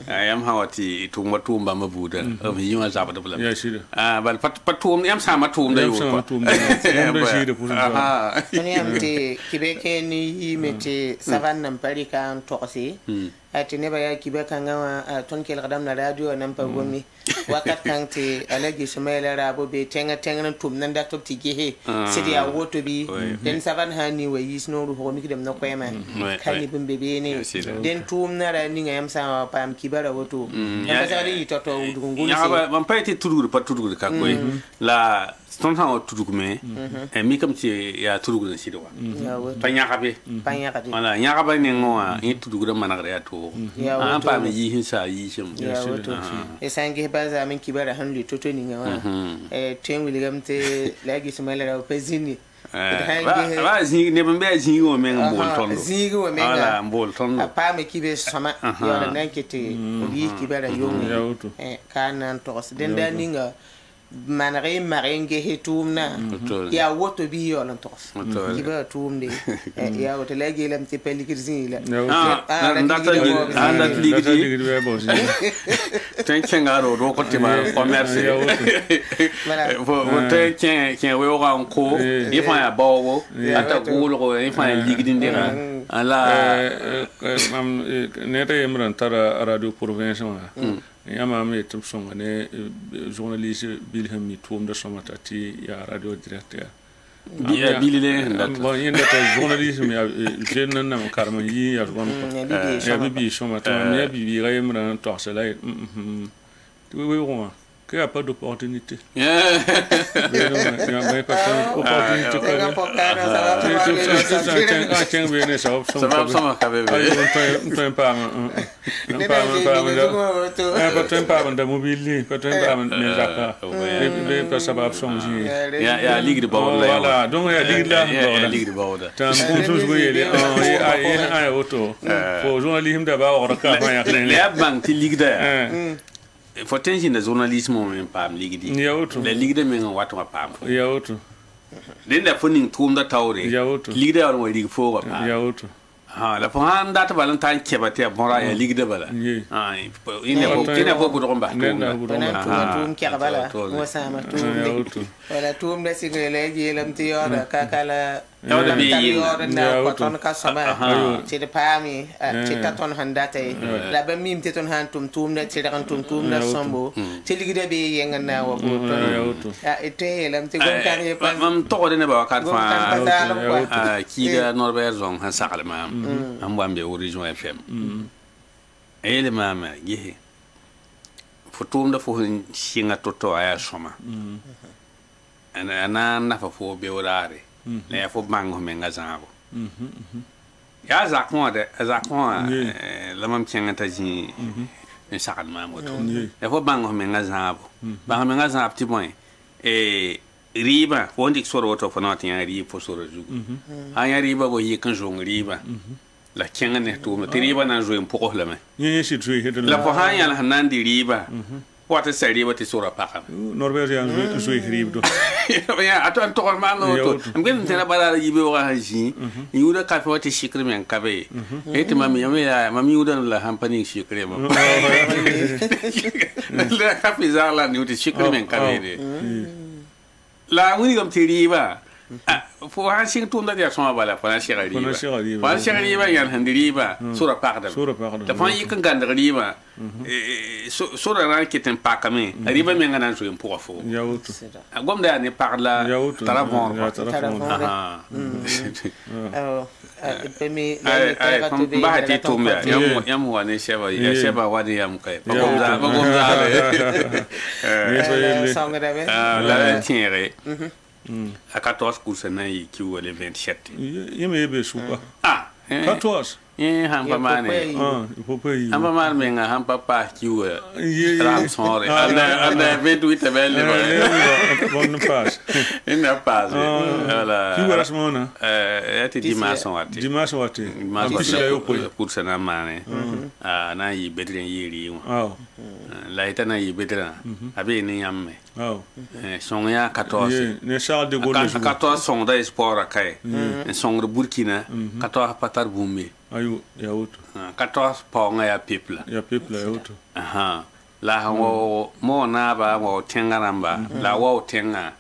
D: am ha wati tum ba mabuda fen jiwa zabada blam bal patum am sama tum da yo
C: tum da shi da pour
A: ni am te kibeke ni mete savanna pari kan toksi ati ne baya kibe kanga ton kel gadam na radio nan pa gomi wakat kan te alagi sumaila rabo be tenga tum nan da top ti gehe sidi a woto bi den savan hani wa yisno ru ho mi kidem na kwema kani bum bebe ne den tum na ra ni ngam sa pam kibara woto ya sa ri toto ngul
D: ya ba man pa ti tudur pa tudur ka koy la ton ha tudur me mi kam ti ya tudur na sidwa pa nya kabe wala nya kabe ne ngoa ni tudur man ga ya to an pa mi yi hinsa yi shim
A: e sange baza min kibara hanlu toto ni ngawa ten wiligam te lagi sumala ra pezini
D: ba zingi ne bambe zingi o men bolton
A: zingi o men
D: ala bolton
A: pa me kibe sama yo da nankete bi kibara yomi kanan to den da ninga manare marenge hetumna ya woto bi yo lan tos kiba tumde ya woto legi lam ti pelikirzi la
D: anda ligidi ten chengaro ro ko tima commerce vo te chen we o ko ifa ya bawo ata gulo ko ifa ya ligidi ndira ala
C: mam neta yemran tara radio provincial yama me tum songa ne journaliste Bilham mi tum da somata ti ya radio directeur
D: ya bilile ndat
C: bon yenda ta journaliste mi jeune nan karma yi ya gon ko ya bibi somata mi ya bibi ga yemra to sala tu we ro qu'il n'y a pas d'opportunité. Il n'y a pas d'opportunité.
D: faut tenir le journalisme même pas ligidi le ligide men watu ma pam
C: ya auto
D: den da fonin tum da tawre ligide war mo lig fo wa
C: ya auto
D: ha la fo han data valentine kebate mora ya ligide bala ah ina fo budo ba
A: tum ke bala mo sama tum wala tum da sigele gelam ti yoda kakala
D: da bi
A: na paton ka sama ti de pami ti taton handate la ba mim ti ton han tum na ti ran tum na sombo ti ligide be yenga na wa bo ya ete lam ti gon kan ye pa
D: mam to de ne ba kan fa ki ga Norbert Zong han sakale ma am wambe Horizon FM ele mama yehe fotum da fo singa toto aya soma ana na fa fo be orare le fo mango menga zango ya zakon la mam kenga ta ji en sakal ma moto e fo bango me ngazabo bango me ngazabo ti bon riba wondi soro woto fo not ya ri fo soro jugu anya riba bo yi kan jong riba la kenga ne to me riba na jo en poko la me
C: ni si tui het
D: la fo hanya la hanan di riba wata sa riba ti soro paka
C: Norvège ya zo riba do
D: ya ato an to ma no to am gen tena bala yibe wa haji yuda ka fo ti shikri men kabe eti mami yuda la hampani shikri ma la ka fi zala ni ti shikri men kabe de la wuni gam ti riba fo han sing tunda dia soma bala fa shikri riba yan handi riba sura pakda ta fa yikan ganda riba sura ran kiten pakame riba men ngana so en pofo
C: yawuto
D: gom da ne parla taravon ba ti tumya yam wane sheba wadi yam kai gom da la tiere a 14 courses na yi ki wole 27
C: yeme be supa 14
D: hampa mane hampa mane menga hampa pa ki wo ram sore anda 28 belle
C: bon pass
D: ina pass
C: voilà ki wala smona
D: ati dimanche wati course na mane na yi bedren yiri la itana yi bedren abe ni yamme son ya 14
C: ne Charles de Gaulle
D: 14 son da sport akai son de Burkina 14 patar bumbi
C: ayu yawuto
D: 14 ponga ya people
C: yawuto
D: la mo na ba mo tenga namba la wo tenga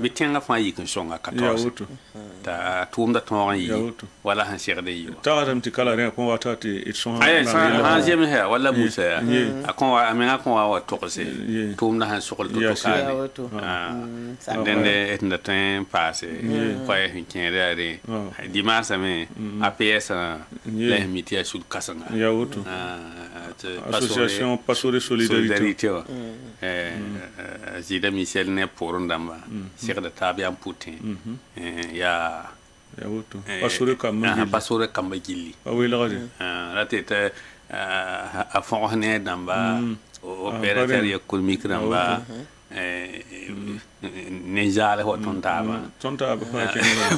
D: bi tenga fa yi kan songa 14 ta tumda ton yi wala han sherde yi
C: ta adam ti kala re ko wata ti it son
D: ay han jem he wala musa akon wa amena kon wa to ko se tumda han sokol to ka den de et na temps passé fa hin kende re dimanche me APS la mitia sud kasanga
C: yawuto association Passore Solidarité
D: Zida Michel ne pour ndamba Cheikh Tabi am Putin ya
C: wuto
D: Passore Kamba Gilli la tete a fond ne ndamba opérateur économique ndamba nejale ho tontaba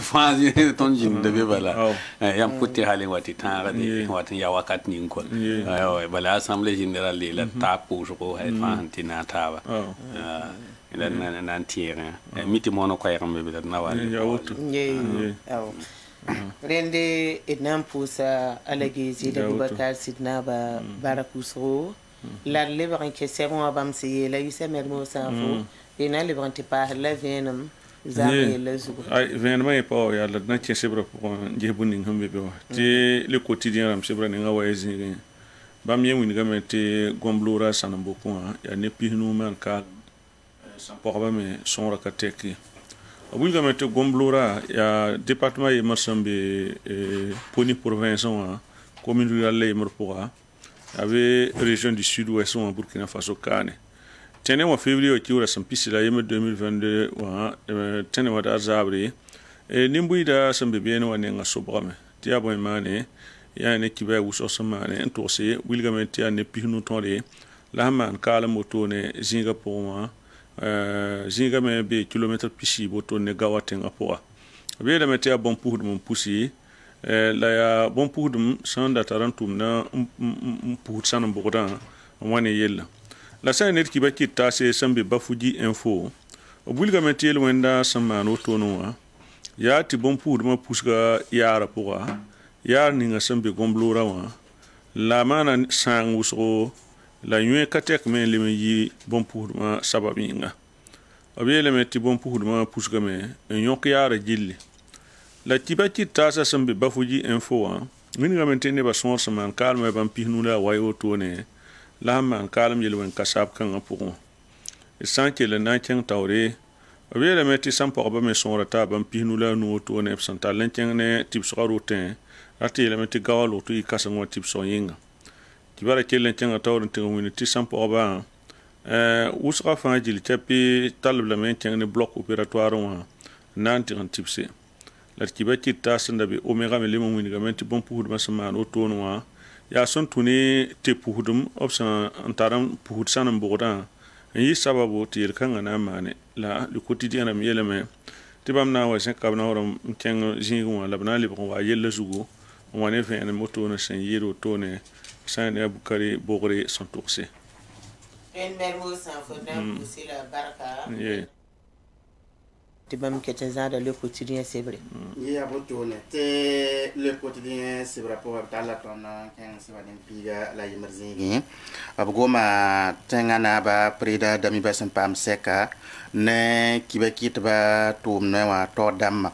D: fazi ton jin de be bala yam putti hali wati tanga de wati ya wakat ni ko ayo bala assemblée générale la tapu ko hay fantina taba ila nan tiere miti mono ko yambe be na wali
C: ya wuto
A: rende enam pusa alagi zida Boubacar Sidna ba barakusro la lebaran ke sebon abam se la yusemer mo sanfo ina lebaran te pa la venam zame la zugo
C: ay venam e pa ya la na ke sebra ko je bunin hambe be wa ti le quotidien ram sebra ni nga waye zinga bam yemi ni gamete gomblora sanambo ko ya ne pihnu man ka sampo ba me sonra ka teki abul gamete gomblora ya département e marsambe poni province wa commune rurale e morpoa avait région du sud-ouest en Burkina Faso Kane. Tenez en février qui aura son piste la 2022 tenez wa azabri et nimbuida son bébé no nenga sobrame tia boy mane ya ne kiba wuso samane entorse wilgamenti ya ne pihnu tonde la man kala moto ne zinga pour moi zinga me be kilomètre pichi boto ne gawatenga poa be da metia bon pour mon poussi la ya bon pour dum sanda tarantum na pour sanam bodan wani yella la sa net ki bakki ta se sambe bafuji info obulga metel wenda samano tono ya ti bon pour ma pusga yara poa ya ni nga sambe gomblora wa la mana sang usro la yue katek men le yi bon pour ma sababinga obele meti bon pour ma pusga me nyok yara jilli la tibaki tasa sambe bafuji info min ga mentene ba son man kalma ban pihnu la wayo tone la man kalm yelwen kasab kan apon e sanke le na ken tawre obele meti sampo ba me son rata ban pihnu la no tone santal len ken ne tip so rotin ati le meti gawalo to i kasango tip so yinga tibara kelen ken tawre te woni ti sampo ba usra fa jil chapi talb la men ken ne bloc opératoire wa nanti an tipse la kiba kitta sanda be omega me lemo wini gamenti bon puhud masman o tonwa ya son tuni te puhudum opsan antaram puhud sanam boda yi sababu tir kanga na mane la le quotidien am yeleme tibam na wa sen kabna horam keng jingu la bana li bon wa yelle sugo on ne fait un moto na sen yiro tone san ya bukari bogre son tourse
A: une mermo sans faudra pousser la baraka
C: yeah
A: tibam ketenza le quotidien c'est vrai
B: ya botone te le quotidien c'est rapport à la tona keng se va piga la yemerzingi abgoma tengana ba prida dami ba pam seka ne kibe kitba tum ne wa to dam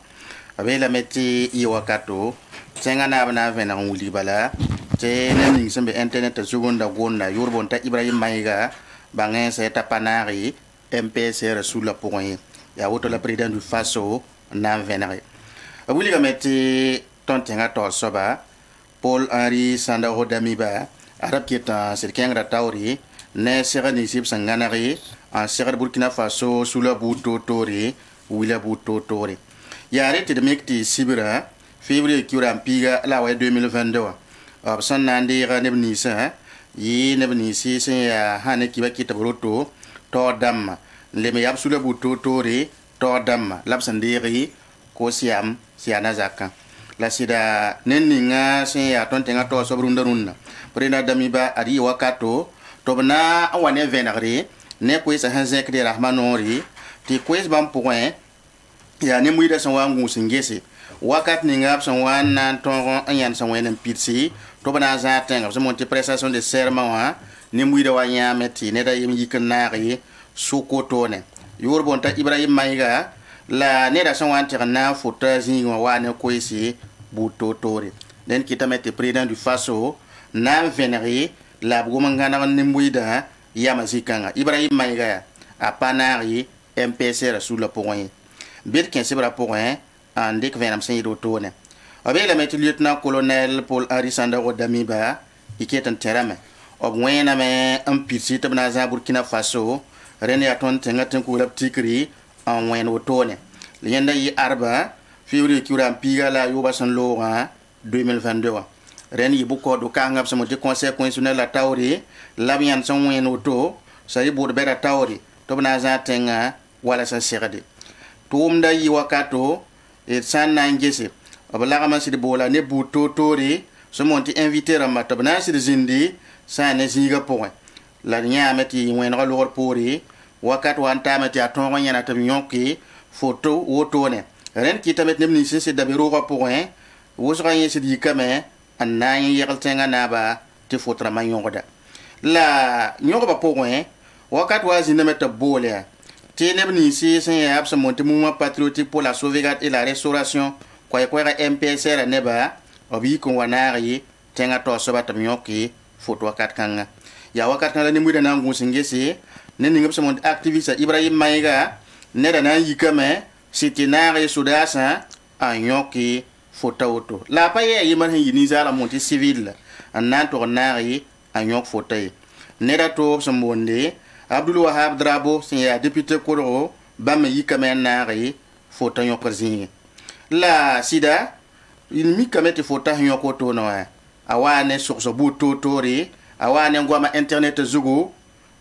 B: abela meti i wakato tengana bana vena nguli bala te ne ning sembe internet seconda gonna yurbonta Ibrahim Maiga bangen se tapanari MPC sous la point ya woto la président du Faso na venare abuli gameti tontenga to soba Paul Henri Sandaro Damiba arab kita sirkengra tauri ne serani sip sanganari en serar Burkina Faso sous la buto tori wila buto tori ya arrêté de mekti sibira février kiuram piga la wa 2022 absan nandi ga nebnisa yi nebnisi se ya hane kiba kita broto to dam le me yab sula buto tori to dam labsandiri ko siam siana zakka la sida nenninga se ya tontenga to sobrunda runna prena damiba ari wakato to bana awane venagri ne ko isa hanzek de rahmanori ti ko is bam point ya ne muida san wangu singese wakat ninga san wana tongo anyan san wenen pitsi to bana za tenga so monti prestation de serment ha ne muida wanya meti ne da yim yikanari sukotone yorbonta Ibrahim Maiga la ne da san wanti na fota zinga wane ko isi butotori den kitamete président du Faso na veneri la bugomangana ne muida yamazikanga Ibrahim Maiga a panari MPC sous le point bir ken sibra point en dik venam sen yidotone abela met lieutenant colonel Paul Henri Sandaro Damiba iketan terame ob wena me un pirsi tabna za Burkina Faso rene aton tengaten ko lab tikri en wen wotone yenda yi arba février kiuram piga la yoba san loa 2022 ren yi buko do kangap sama de conseil constitutionnel la tawri labian san wen woto sai bod bera tawri to bana za tenga wala san serade tumda yi wakato et san nangese abala ma sidi bola ne buto tori so monti inviter ma tabna sidi zindi sa ne ziga point la nyameti wen rolor pori wakat wan tamati aton nyana tam nyonki photo wotone ren kitamet nemni sisi dabiro ko point wosra yin sidi kame anna yin yegal tenga naba ti fotra ma nyongoda la nyongo ba point wakat wazi nemeta bolia Ténébni ici, c'est un mouvement patriotique pour la sauvegarde et la restauration. Quoi MPSR neba, obi konwanari, tenga to soba tamyoki, photo wakat kanga. Ya wakat kanga ni mwida nangu singesi, neni ngapsa mon activiste Ibrahim Maiga, neda na yikame, sitinari sudasa, anyoki, photo auto. La paye yiman yiniza la monti civil, ananto nari, anyok photo. Neda to monde. Abdul Wahab Drabo c'est député Koro bam yikamen nari fota yokozini la sida il mi kamete fota yokoto no awane sur buto tori awane ngoma internet zugo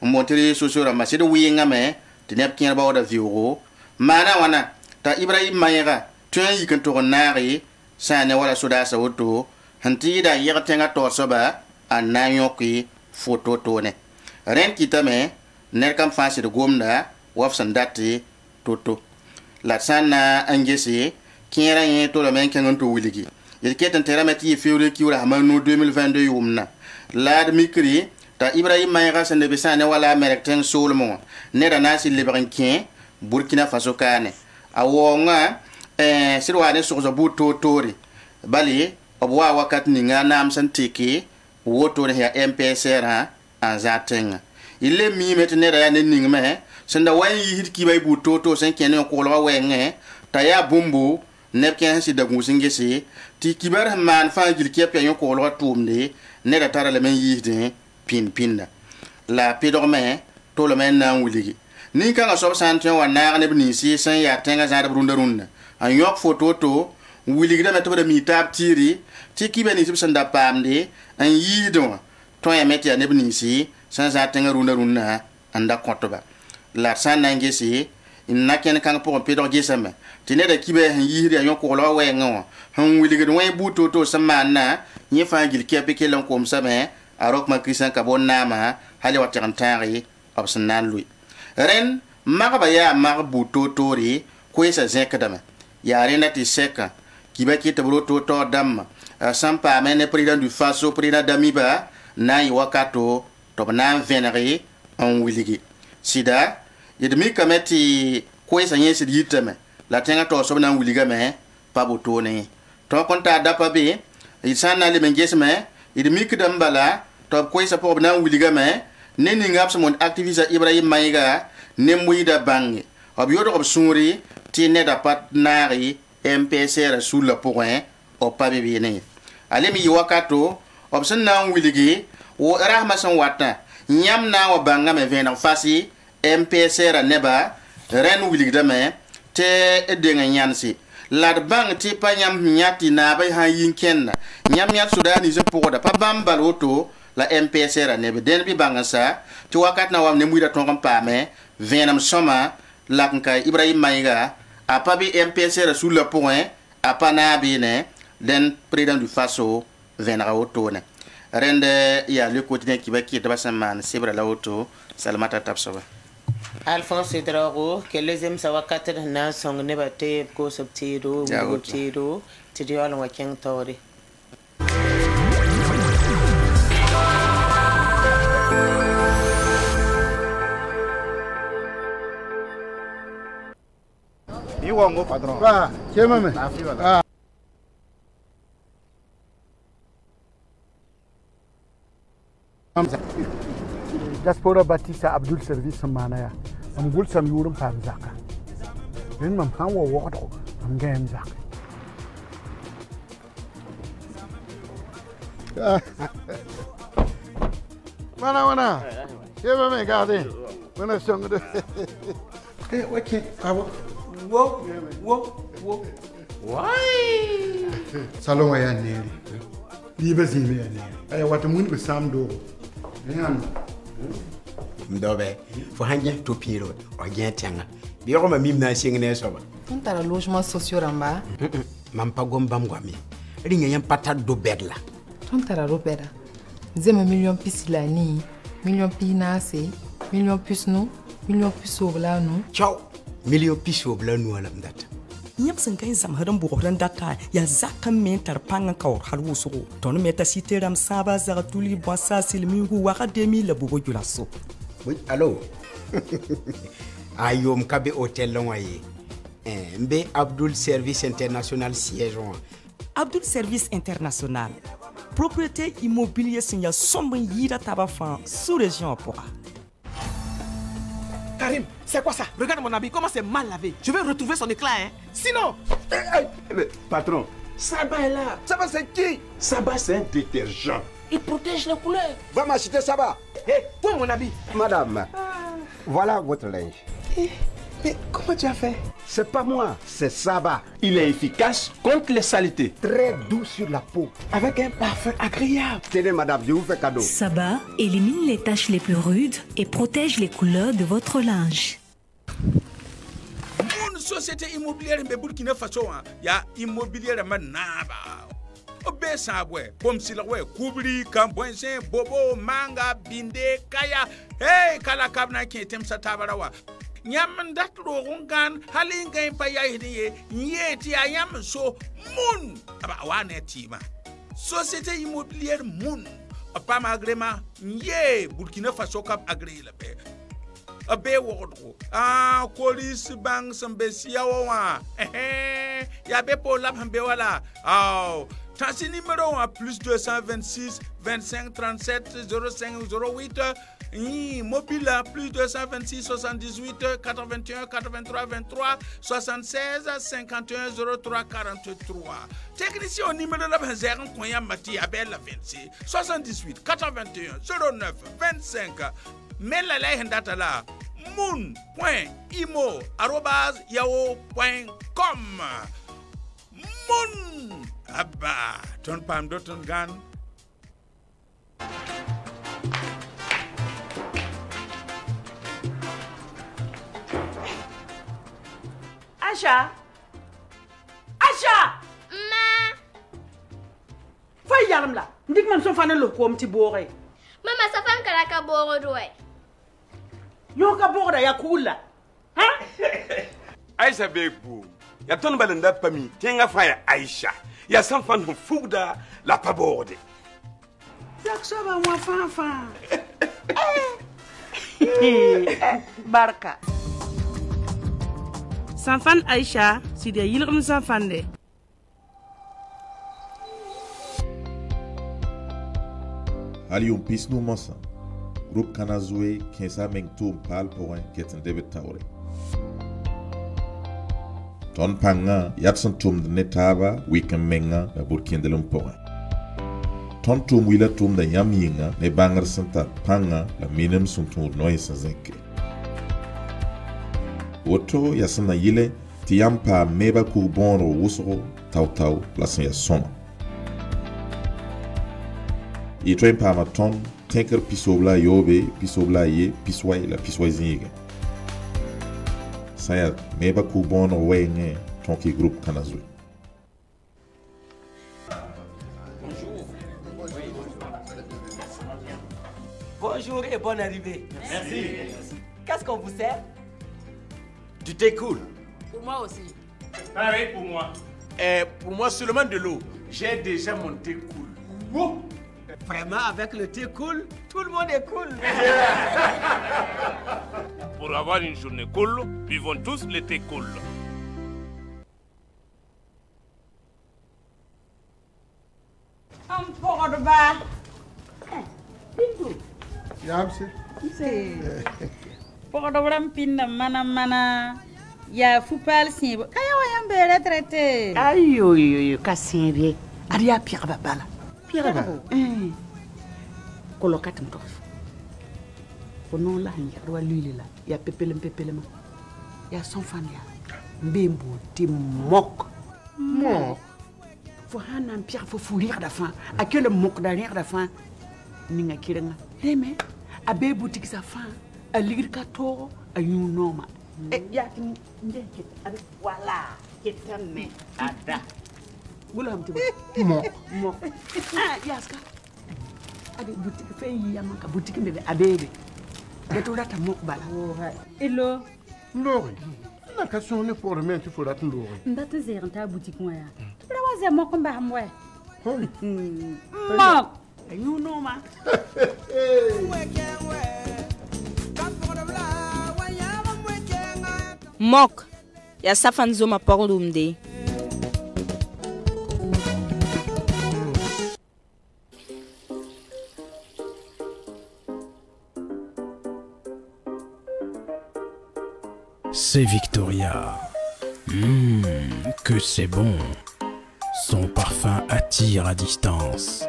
B: montrer social ma sida winga me tinep kin ba oda viwo mana wana ta Ibrahim Maiga tun yikan to nari sane wala suda sa woto hanti da yertenga to soba anayoki foto tone ren kitame nerkam fasi de gomda wafsan dati toto la sana angesi kiera yin to la men kan to wiligi yelketan teramati février kiura hamanu 2022 yumna la mikri ta Ibrahim Maiga sande besane wala merekten solmo ne da nasi libran kin Burkina Faso kane awonga sirwane sozo buto tori bali obwa wakat ninga nam santiki woto ne ya MPSR ha anzatenga ile mi metne da ne ningme senda wan yihit ki bay bu toto sen kene ko lo wenge ta ya bumbu ne ken si da gusinge si ti kibar man fa jil ki pe ko lo tumde ne da tara le men yihde pinda la pidorme to le men na wuligi ni kan so santen wa na ne bni si sen ya tenga za da runda an yok photo to wilgda me tɩ b da mi taab tɩɩri tɩ kɩba nins b sẽn da paamde n yiisdẽ tõe me tɩ yaa neb ninsi sẽn zã tẽngã rũndã n da kõtba la d sã n na n gese n na kẽnd kãng pʋgẽ pɩdg gesame tɩ neda kɩba sẽn yiisd yaa yõ-koglgã wɛɛngẽ wã sẽn wilgd wẽ buud-to-to sẽn maanna yẽ fãa gil kɛpɩ kell n komsame a rokmã kiristã ka bon-naamã hal wa tɩg n tãage b sẽn na n loe rẽnd magba yaa mag buud-to-toore koeesa zẽkdame yaa rẽnda tɩ sɛka kɩba kɩ tɩ b roto taoog dãmbã sẽn paame ne président du faso président damiba na n yɩ wakato tɩ b na n vẽnege n wilge sɩda d mikame tɩ koeesa yẽsd yitame la tẽngã taoog-soab na n wilgame pa botone ye tõog n taa dapa be d sã n na n leb n gesme d mikda n bala tɩ b koeesa pʋgẽ b na n wilgame ne ninga b sẽn mõnd activista ibrahim maɩga ne moɩɩda bãnge b yodg b sũuri tɩ neda pa naage MPSR sulla pʋgẽ b pa be beene ye a lem yɩ wakato b sẽn na n wilge rasmã sẽn watã yãmb na n wa bãngame vẽeneg fasɩ MPSR neba rẽnd wilgdame tɩ d deng n yãnse la d bãng tɩ pa yãmb yã tɩ naabã sã n yĩn kẽnda yãmb yã sodaa nins n pʋgda pa bãmb bal woto la MPSR neb dẽnd bɩ bãngsa tɩ wakat na wa ne muɩda tõog n paame vẽenem sõma la n ka ibrahim maɩga a pa bɩ MPSR sulla pʋgẽ a pa naag beene dẽnd président du faso vẽnega wotone rẽnd yaa lekot ne kɩba kɩtba sẽn maan sebra la woto salmata tabsba
A: Alphonse Drago, que les aime savoir quatre na song ne bate ko sub tiro, tiro, tiro ala wa keng tori.
H: Iwango padrón. Va, llévame. Diaspora Batista Abdul Service Manaya. Am gul sam yurum pam zaka. Ren mam han wo wodo am gem zaka. Mana. Llévame, gade. Mana song de. Okay, abo. Wo. Why? Salon ya neri. Liebe zibe ya neri. Aya wata mun be sam do.
I: Mdobe, faut rien tout pire, rien tiens. Bien ma mime na singne soba.
J: On t'a le logement social en bas.
I: Mam pa gombam gwami. Ringa yam patate do bedla.
J: On t'a la robeda. Zema million pis la ni, million pina se, million pis nous, million pis au blanc nous.
I: Ciao. Million pis au blanc nous ala mdata.
K: Nyap sen kan zam hadan bu horan data ya zakan men tar pangan kawr har wusugo ton meta siteram saba za tuli bo sa silmingu wa kademi la bugo julaso.
I: Oui, allô. Ayom kabe hotel loye. Mbe Abdul Service International siège.
K: Abdul Service International. Propriété immobilier signa sombre yira tabafan sous région pour.
L: Karim, c'est quoi ça? Regarde mon habit, comment c'est mal lavé. Je vais retrouver son éclat, hein. Sinon...
E: Patron, Saba est là. Saba, c'est qui? Saba, c'est un détergent.
L: Il protège les couleurs.
E: Va m'acheter Saba.
L: Hé, où mon habit?
E: Madame, voilà votre linge.
L: Mais comment tu as fait?
E: C'est pas moi, c'est Saba.
L: Il est efficace contre les saletés.
E: Très doux sur la peau.
L: Avec un parfum agréable.
E: Tenez madame, je vous fais cadeau.
M: Saba élimine les taches les plus rudes et protège les couleurs de votre linge.
N: Mon société immobilière en Burkina Faso, il y a immobilière manaba. Obe sabwe, comme si la ouais, Koubri, Kambouense, Bobo, Manga, Binde, Kaya, hey, Kalakabna qui est Satabarawa. Nyam dat rogungan halinga impa ya hidiye yeti ayam so mun aba wane tima société immobilière mun apa magrema ye Burkina Faso kap agré la pe abe wodro police bank sambesia wa ya be po lab hambe wala Tansi numéro 1 plus 226 25 37 05 08 mobile plus 226 78 81 83 23 76 51 03 43 technicien au numéro de la Benzer Konya Mati Abel 26 78 81 09 25 mail la data la moon.imo@yahoo.com Moon Abba, ton pam do ton gan.
F: Acha! Acha!
O: Ma!
F: Fa yalam la. Ndik man so fa na lo ko mti bore.
O: Mama sa fan kala ka boro doy.
F: Yo ka bore ya kula. Ha?
E: Aisha bebu. Ya ton balanda pami tenga faya Aisha. Ya san fan fugda la paborde.
F: Yak so ba wa fa. Barka. Sanfan Aisha, si de yilgum sanfande.
P: Ali um pis no mossa. Groupe Kanazwe, Kensa Mengtum Pal Point, Getten David Taure. Ton Panga, Yatson Tum de Netaba, Weekend Menga, na Burkindelum Point. Ton Tum Willa Tum de Yaminga, ne Banger Santa Panga, la Minem Suntur Noise Zenke. Woto Yasana Yile, Tiampa Meba Kurbonro Wusoro, Tau Tau, Plasan Yasoma. I train pa ma ton, tenker pisobla yobe, pisobla ye, piswai la piswai zinge. Saya meba kubono wenge, tonki groupe Kanazwe.
Q: Bonjour et bonne arrivée. Merci. Qu'est-ce qu'on vous sert? Du thé cool.
L: Pour moi aussi.
Q: Pareil pour moi.
L: Pour moi seulement de l'eau. J'ai déjà mon thé cool.
Q: Wow. Vraiment, avec le thé cool, tout le monde est cool.
R: Pour avoir une journée cool, buvons tous le thé cool.
F: Porba. Bintu.
H: Yamsi.
S: Porba pinda mana. Ya fupal sin. Kaya wayam be retraité.
F: Ayo yo kasinbe. Aria Pierre Babala. Pierre Babala. Kolokat mtof. Kono la hanya rwa lili la. Ya pepelem. Ya sonfania. Mbembo ti mok. Mok. Faut un Pierre faut fourir la fin. À que le mok derrière la fin. Ninga kirenga. Deme. Abe boutique sa fin. A lire kato. A you noma. Ya ndeke. Voilà. Ketame. Ada. Bula mtibo. Mok. Yaska. Ade boutique fe yamaka boutique bebe abebe. Beto data mok bala.
S: Hello.
H: Ndori. Na question ne pour remettre il faut attendre ndori.
S: Ndate zeranta boutique moya. Tubra waze mok mba hamwe.
F: Mok. You know ma.
T: Mok. Ya safan zoma porlumde.
U: C'est Victoria. Que c'est bon. Son parfum attire à distance.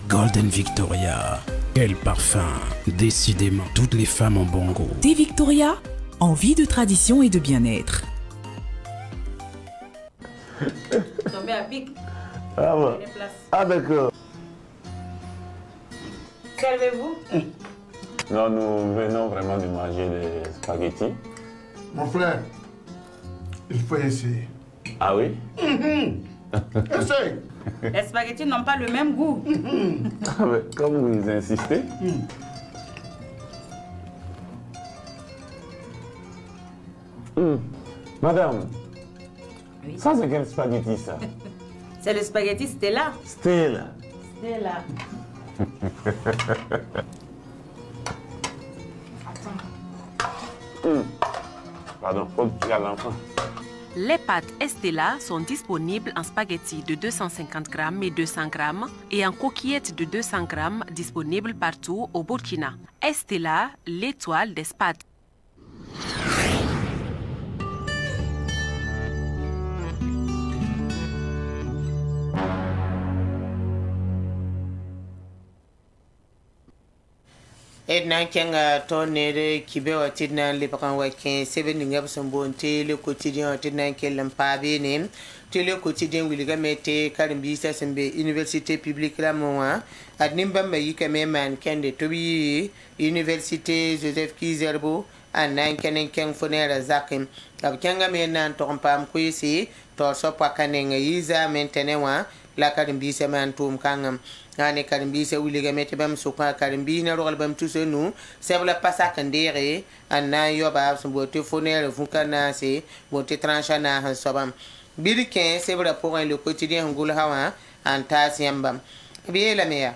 U: Golden Victoria. Quel parfum. Décidément, toutes les femmes ont bon goût.
V: Thé Victoria, envie de tradition et de bien-être.
S: Tombé à pic.
W: Ah bon. Ah d'accord.
S: Servez-vous?
W: Non, nous venons vraiment de manger des spaghettis.
H: Mon frère, il faut essayer.
W: Ah oui?
H: Essaye.
S: Les spaghettis n'ont pas le même goût.
W: Ah, mais comme vous insistez. Madame, oui. Ça c'est quel spaghetti ça?
S: C'est le spaghetti Stella.
W: Stella.
S: Stella.
W: Pardon, faut dire à l'enfant.
G: Les pâtes Estella sont disponibles en spaghettis de 250 grammes et 200 grammes et en coquillettes de 200 grammes disponibles partout au Burkina. Estella, l'étoile des pâtes.
A: nan kenga to ne kibe wa tidna le pakan wa ken 7 ngab son bonte le quotidien tidna kelam pa be ne tele quotidien wiliga mete karim bi sa sembe université publique la moa adnimba mayi kame man kende to bi université Joseph Kizerbo anan kenen ken fonera zakim ab kenga me nan to pam ko yisi to so pakanenga yiza maintenewa la karim bi sa man tum kangam ane karimbi se wuliga mete bam suka karimbi na rogal bam tusenu sebla pasa kandere anna yoba so bote fonere fukana se bote tranchana han sobam birken sebra pour le quotidien ngul hawa anta siambam biela meya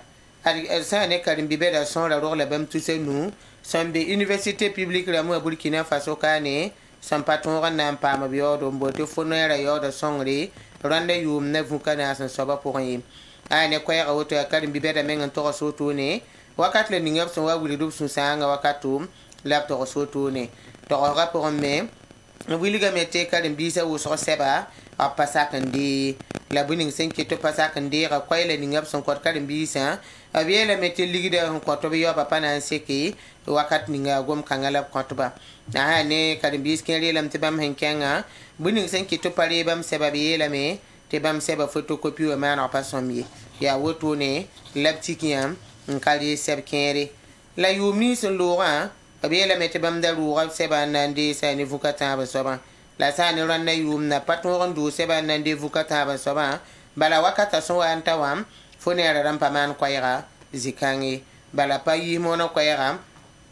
A: sa ne karimbi be da son la rogal bam tusenu sambe université publique la mo Burkina Faso kane sam patron ran pa ma biyo do bote fonere yo da songri rande yum ne fukana san soba pour yim ane ko ya woto ya karim bibeda men to so to ne wakat le ningap so wa wuli dub sun sanga wakatu lap to so to ne to rapport me wili ga mete karim bisa wo so seba a pasakan di la buning sen ke to pasakan di ra ko le ningap son ko karim bisa a biela mete ligida ko to biyo papa nan seki wakat ninga gom kangala ko to ba ne karim bis ke le lam tibam hen kenga buning sen ke to pare bam seba biela me te bam seba photocopie o man pa sommi ya woto ne laptikiam nkali seb kere la yumi sun lora abela mete bam da lora seba nande sa ni vukata ba soba la sa ni ran na yum na patron do seba nande vukata ba soba bala wakata so anta wam fonera ram pa man kwayra zikangi bala pa yi mono kwayra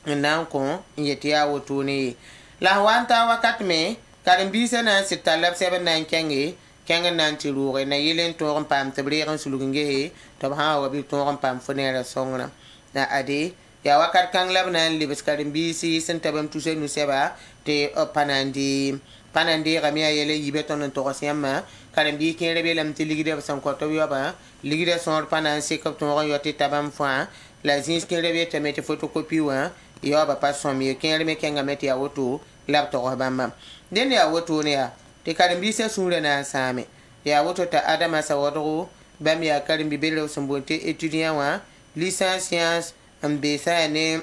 A: nan ko yeti ya woto ne la wanta wakat me karim bisa na sitalab seba nan kengi kenga nanti ruure na yelen toron pam tabriran sulunge to ha wa bi toron pam fonera songna na ade ya wakar kang lab nan libes karim bisi sentabam tuse nu seba te panandi ramia yele yibeton to siamma karim bi ken rebe lam te ligide sam ko to yoba ligide son panan se ko to yote tabam fa la zins ken rebe te mete photocopie wa yoba pas somi ken rebe kenga mete ya woto lab to bamba den ya woto ne ya te karimbi se sura na same ya woto ta adama sawadro bam ya karimbi belo sombonte étudiant wa licence ambe sa ne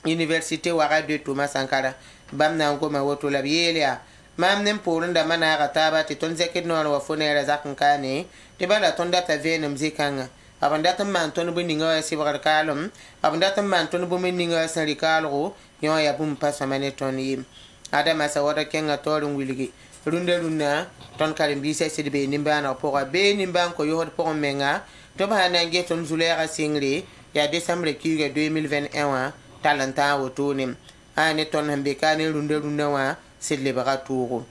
A: université wara de Thomas Sankara bam na ngoma woto la biyelia mam nem porunda mana gataba te ton zeket no wa fonera zakan kane te bala ton data venum zikanga abanda tan man ton bu ninga sibrar kalum abanda tan man ton bu ninga sarikalo yo ya bum pasamane ton yim adama sawada kenga torun wiligi runde runna ton karim bi se sidbe nimba na pora be nimba ko yohot por menga to ba na nge ton zulera singri ya décembre ki 2021 talanta woto nim ane ton hambe kane runde runna wa sidle ba turu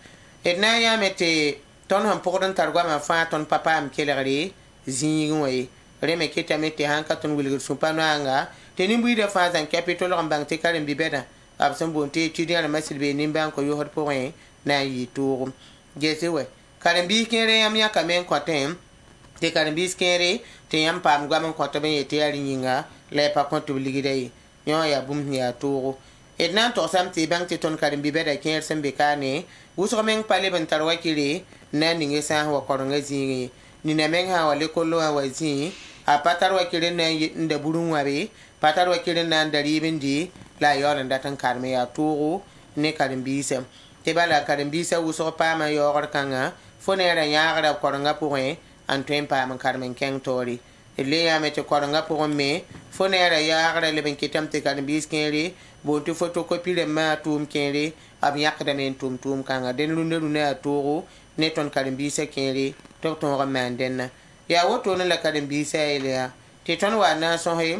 A: etna ya mete ton ham por don targwa ma fa ton papa am keleri zinyi reme kita mete hanka ton wilgi supana anga tenimbu ida fa zan capital ambang te karim bi beda absam bonte étudiant ma sidbe nimba ko yohot por na yi tour gese we karimbi kere yam ya kamen kwatem te karimbi kere te yam pam gwam kwato ben yete yari nyinga le pa kontu ligide yo ya bum ya tour et nan to sam te bang te ton karimbi be da ker sembe kane wuso men pale ben tarwa kire na ninge sa wa koronga zingi ni na men ha wale kollo wa zi a patarwa kire na nda burun wabe patarwa kire na ndari bindi la yoran datan karme ya tour ne karimbi sem te bala karimbi sa wuso pa ma yor kanga fonera yagra koronga point antwen pa man karmen keng tori le ya mete koronga pour me fonera yagra le ben kitam te karimbi skeri bontu photocopie le ma tum kere ab yakda men tum kanga den lunde luna toro neton karimbi sa kere to ton ramanden ya woto ne la karimbi sa ile te ton wa na so he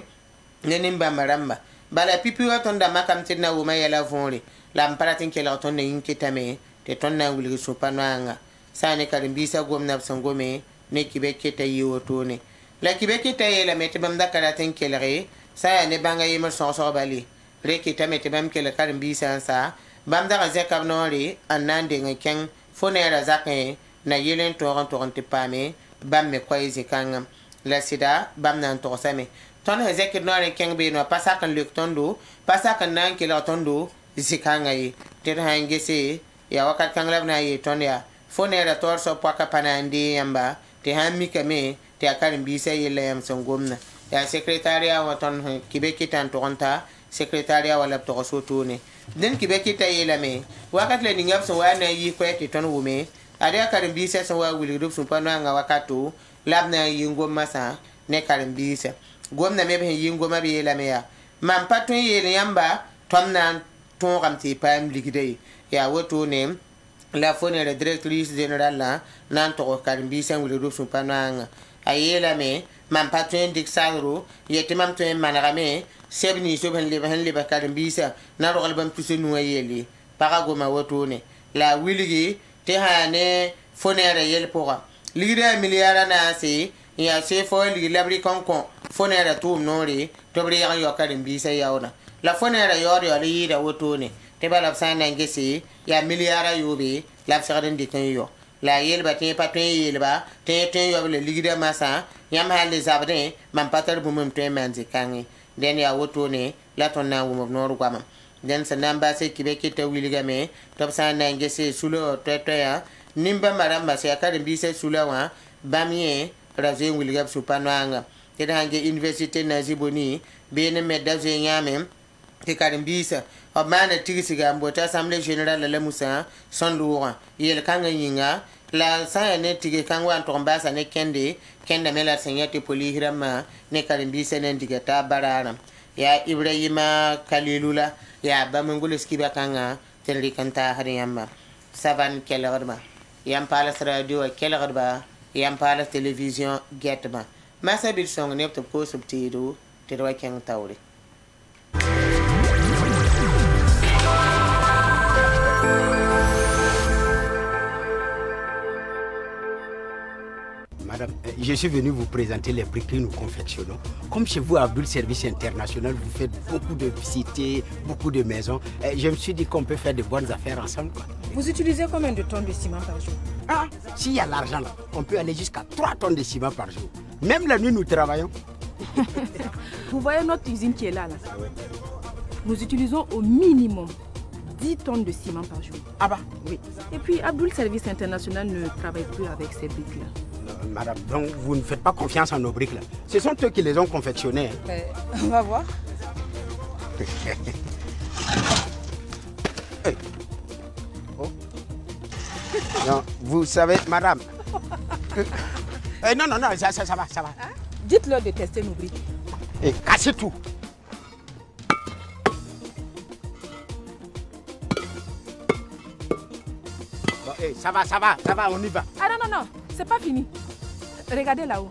A: nenim ba maramba bala pipi waton da makam tinna wo ma yala vonri la mparatin ke la ton ne inkitame te ton na wuli supananga sane karimbi sa gomna sangome ne kibeke ta yiwoto ne la kibeke ta yela mete bam da karatin kelere sa ne banga yima so bali reki ta mete bam kele karimbi sa bam da gaze kabnori anande ngken fonera zakne na yelen toron te pame bam me kwaizi kanga la sida bam nan to same ton hezek no re keng be no pasakan luk tondo pasakan nan kele tondo zikanga yi te hangese ya wakat kanglab na yi ton ya fonera torso paka panandi yamba te hammi kame te akarin bisa yele yam songomna ya secretariat waton kibeki tan tonta secrétariat wala to so tone den ki be kita yelame wakat le ningap so wana yi ko ti ton wume ada karim bisa so wa wili rup so pano nga wakato labna yingo masa ne karim bisa gomna me be yingo ma be yelame ya man patun yele yamba tomna ton ramti pam ligide ya woto ne la fone la directrice générale la nan to karim bisa wili rup so pano nga ayela me man patun dik sagro yete mam to manarame sebni so ben leba karim bisa na ro albam tusu no yeli para goma woto ne la wiligi te hane fonere yel pora ligida miliara na se ya se fo ligi labri konkon fonere tum nori to bri yo karim bisa yauna la fonere yori ali da woto ne te bala sana ngesi ya miliara yobe la sagden dikan yo la yel ba te patun yel ba te yo le ligida masa yam hande zabde man patar bu mum te manzi kangi den ya woto ne la ton na wo noru kwama den sa namba se kibe kita wiliga me top sa na ngese sulo toto ya nimba maramba se akade bise sula wa bamie raze wiliga supananga te hange université na ziboni bene medda ze nyame te karim bisa o mana tigisiga mbota assemblée générale la musa son loura yel kanga yinga la sa ne tige kangwa to mbasa ne kende mela senyati poli hirama ne karim bisa ne digata barara ya Ibrahima Kalilula ya bamangul skiba kanga telri kanta hari yamba saban kelarba yam pala radio kelarba yam pala television getma masa bil song ne to ko subtido terwa kang tawri
I: Madame, je suis venu vous présenter les briques que nous confectionnons. Comme chez vous, Abdul Service International, vous faites beaucoup de cités, beaucoup de maisons. Je me suis dit qu'on peut faire de bonnes affaires ensemble, quoi.
J: Vous utilisez combien de tonnes de ciment par jour?
I: Ah, s'il y a l'argent là, on peut aller jusqu'à 3 tonnes de ciment par jour. Même la nuit, nous travaillons.
J: Vous voyez notre usine qui est là, là. Nous utilisons au minimum 10 tonnes de ciment par jour.
I: Ah bah, oui.
J: Et puis, Abdul Service International ne travaille plus avec ces briques-là.
I: Madame, donc vous ne faites pas confiance en nos briques là. Ce sont eux qui les ont confectionnées.
J: On va voir.
I: Hey. Oh. Non, vous savez, madame. Non, ça va.
J: Hein? Dites-leur de tester nos briques.
I: Et cassez tout. Bon, ça va, on y va.
J: Ah non, c'est pas fini. Regardez là-haut.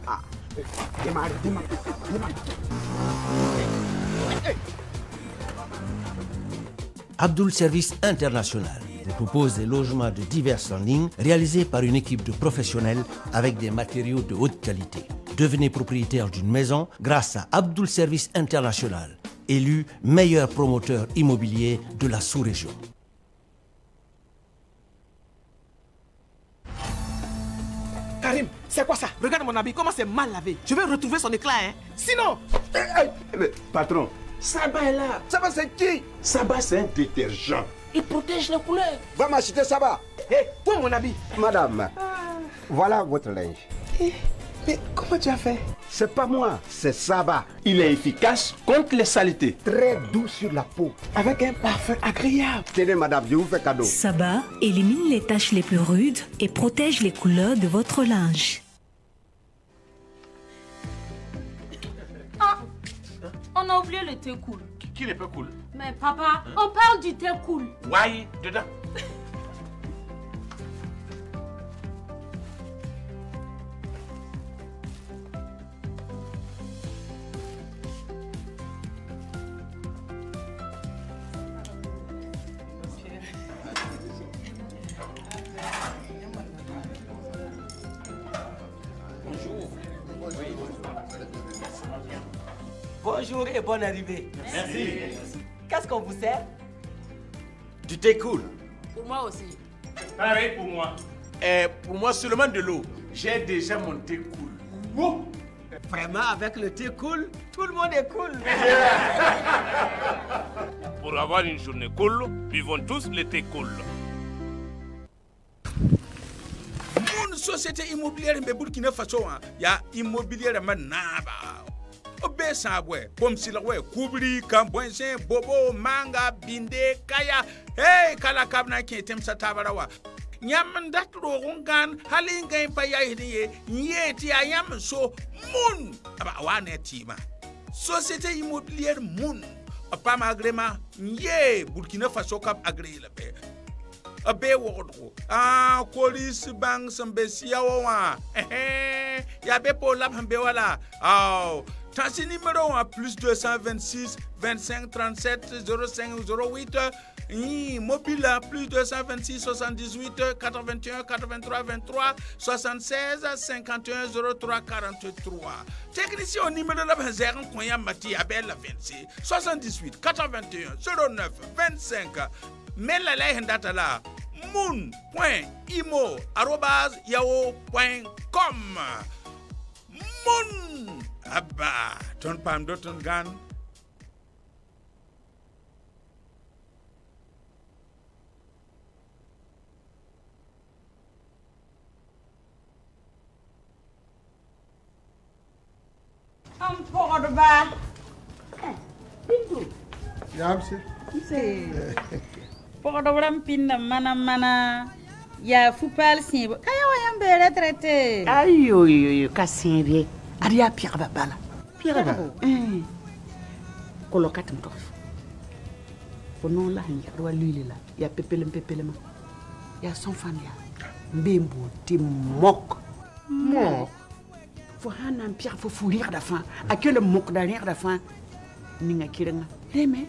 I: Ah, démarre.
B: Abdul Service International vous propose des logements de diverses en ligne réalisés par une équipe de professionnels avec des matériaux de haute qualité. Devenez propriétaire d'une maison grâce à Abdul Service International, élu meilleur promoteur immobilier de la sous-région.
L: Karim, c'est quoi ça? Regarde mon habit, comment c'est mal lavé. Je vais retrouver son éclat, hein. Sinon...
E: Mais, patron, Saba est là. Saba, c'est qui? Saba, c'est un détergent.
L: Il protège les couleurs.
E: Va m'acheter Saba.
L: Hé, pour mon habit.
E: Madame, voilà votre linge.
L: Mais comment tu as fait?
E: C'est pas moi, c'est Saba. Il est efficace contre les saletés. Très doux sur la peau.
L: Avec un parfum agréable.
E: Tenez, madame, je vous fais cadeau.
M: Saba élimine les taches les plus rudes et protège les couleurs de votre linge.
C: Ah, on a oublié le thé cool.
R: Qui n'est pas cool?
C: Mais papa, on parle du thé cool.
R: Ouais, dedans.
Q: Bonjour et bonne arrivée.
R: Merci.
Q: Qu'est-ce qu'on vous sert?
R: Du thé cool.
C: Pour moi aussi.
R: Pareil pour moi. Pour moi seulement de l'eau. J'ai déjà mon thé cool.
Q: Wow. Vraiment, avec le thé cool, tout le monde est cool.
R: Pour avoir une journée cool, vivons tous le thé cool.
N: Mon société immobilière, mais Burkina Faso, il y a immobilière manaba. Obe sabwe, comme si la we kubri, kambwense, bobo, manga, binde, kaya, hey, kala kabna ki tem satabarawa. Nyam dat rogungan, halinga impaya hiye, yeti ayam so moon, aba wane tima. Société immobilière moon, pas agrément, ye, Burkina Faso cap agré la paix. Abe wordro police bang sambesia wa ya be pour la hambe wala tansi numéro plus 226 25 37 05 08 mobile plus 226 78 81 83 23 76 51 03 43 technicien au numéro de la Banzère Koya Mati Abel 26 78 81 09 25 mais la data là moon.imo@yahoo.com moon abba ton pam doton gan
S: Porba.
H: Bintu. Ya,
S: Porobram pinna mana ya fupal simbo kaya wayam be retraité
F: ayo yo kasimbe aria Pierre babala kolokat mtof fono la hanya ro lila ya pepelema ya son fan ya mbembo ti mok fo hana Pierre fo fourir da fin à que le mok derrière da fin ninga kirenga reme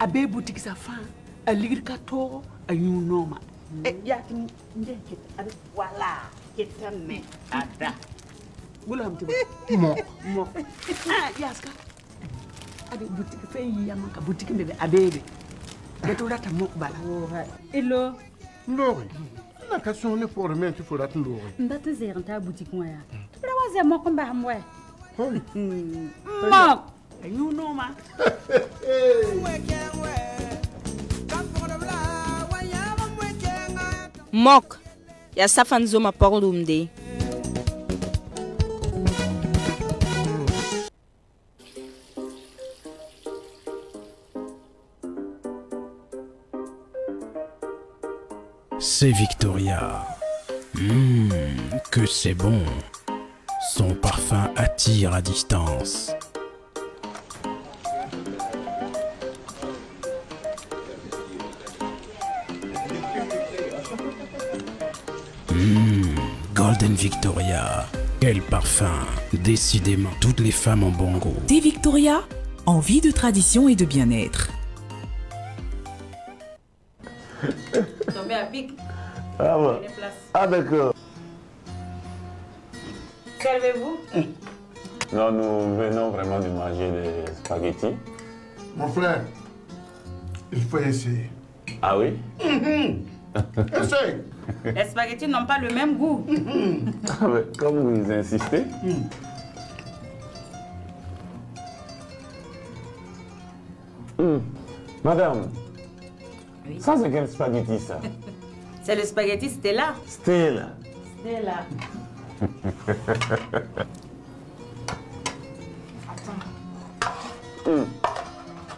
F: abe boutique sa fin a lire kato a you normal ya tin ndeke ada wala kitane ada bulam tibo mo yaska ada boutique fe yama ka boutique bebe abebe beto data mok bala
S: elo
H: ndori na ka sonne pour me tu faut data ndori
S: ndata zeranta boutique moya tu waze mok mba hamwe mok you normal
T: Mok, ya safan zoma porlumde.
U: C'est Victoria. Que c'est bon. Son parfum attire à distance. Golden Victoria. Quel parfum. Décidément, toutes les femmes ont bon goût.
V: Thé Victoria, envie de tradition et de bien-être.
S: Tombez à pic.
W: Ah bon. Ah d'accord.
S: Servez-vous.
W: Non, nous venons vraiment de manger des spaghettis.
H: Mon frère, il faut essayer.
W: Ah oui?
H: Essaye.
S: Les spaghettis n'ont pas le même goût.
W: Ah, mais comme vous insistez. Madame, oui. Ça c'est quel spaghetti ça?
S: C'est le spaghetti Stella.
W: Stella.
S: Stella.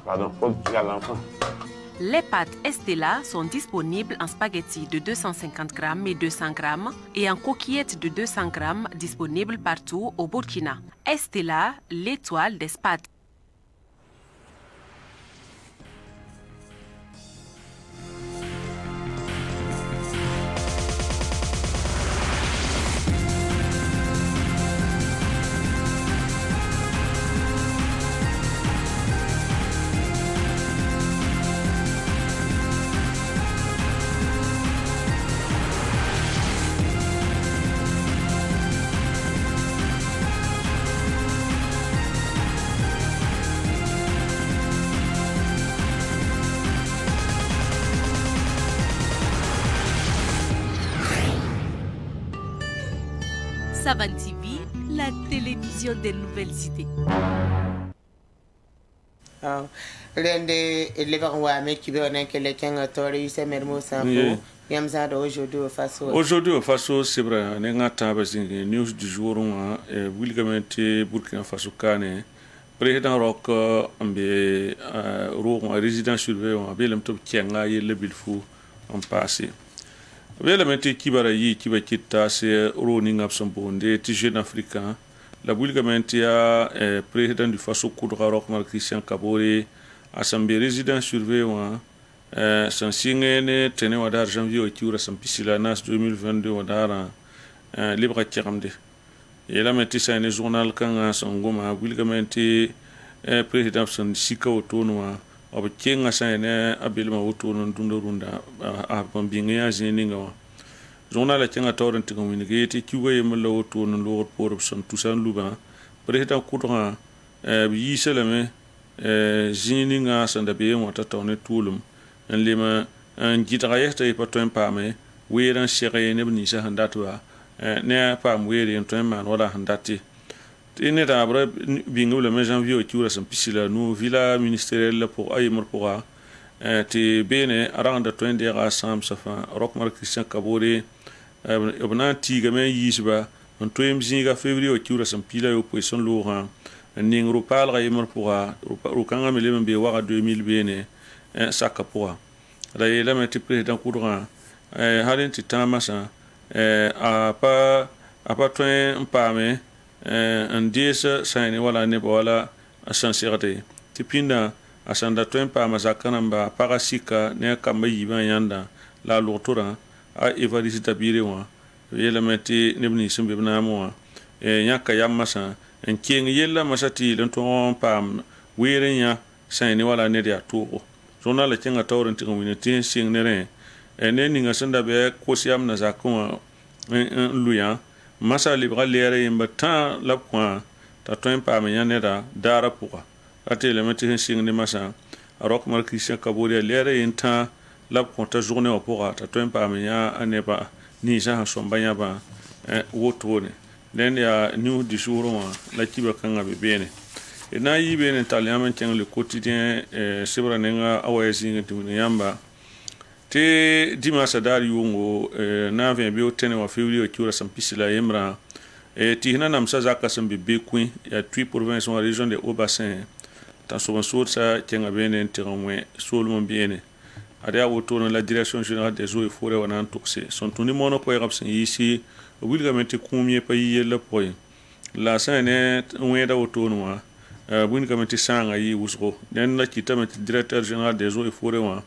W: Pardon, faut que tu regardes l'enfant.
G: Les pâtes Estella sont disponibles en spaghettis de 250 grammes et 200 grammes et en coquillettes de 200 grammes disponibles partout au Burkina. Estella, l'étoile des pâtes. Savan TV, la télévision des nouvelles idées.
D: Aujourd'hui au Faso, c'est vrai, on a news du jour, Burkina Faso Kane, président rock ambe ro résident surveillant abelem to kenga yele bilfu en passé abelem kibara yi kiba kitta c'est ro ni ngap sonbonde ti jeune africain la bulgamenti ya président du faso kudra rock mar Christian Kabore assemblée résident surveillant san singene tene wadar janvier o kiura san pisila nas 2022 wadara libre kiramde et la metti sa ne journal kan san goma bulgamenti président san sika otonwa ob kenga sa ne abilma otono dundurunda a bombinga ya zininga journal kenga torrent community kiwa yemla otono lo pour san tusan luba président kudra bi yiselame zininga san da be wata tawne tulum en lima en gitra yesta e paton pame weeran shere ne bni sa handatwa ne pam weeri en ton man wala handati ine da bra bingu le janvier o kiura san pisila no villa ministériel pour aymer pour te bene aranda ton de rasam safa rockmar Christian Kabore obna tiga me yisba on toem zinga février o kiura san pila o poisson laurent ning rupal aymer pour rukanga me le be wara 2000 bene saka poa la yela meti président kudra halin ti tamasa a pa twen pame en disa saini wala ne wala sincérité ti pinda asanda twen pama zakanamba parasika ne kamba yiban yanda la lotura a evarisi tabire wa yela meti nebni sumbe bna mo nyaka yamasa en king yela masati len ton pam wirenya saini wala ne dia tuo journal kenga tawren ti ngwini tin sing nere ene ninga sanda be kosiam na zakon luya masa libra lere yimba tan lapkwa ta toin pa me yanera dara puka ate le meti sing ne masa rock mar Christian Kabore lere yinta lapkwa ta journée o puka ta toin pa me ya aneba ni sa sombanya ba wotone len ya new du jour la kiba kanga be bene et na yibe ne taliamen teng le quotidien sebra nenga awayesi ngati yamba te dimasa dar yungo na vien bi otene wa février kiura san pisila yemra ti hina nam sa zaka san be kuin ya tui province wa région de Haut-Bassin ta so sa tenga bene ntiramwe solmo biene ada wotono la direction générale des eaux et forêts wana toxé son tuni mono ko yapsen ici obligamente kumie pa yella poy la sane weda wotono wa buñ kamati sanga yi wusgo den la ci tamit directeur général des eaux et forêts wa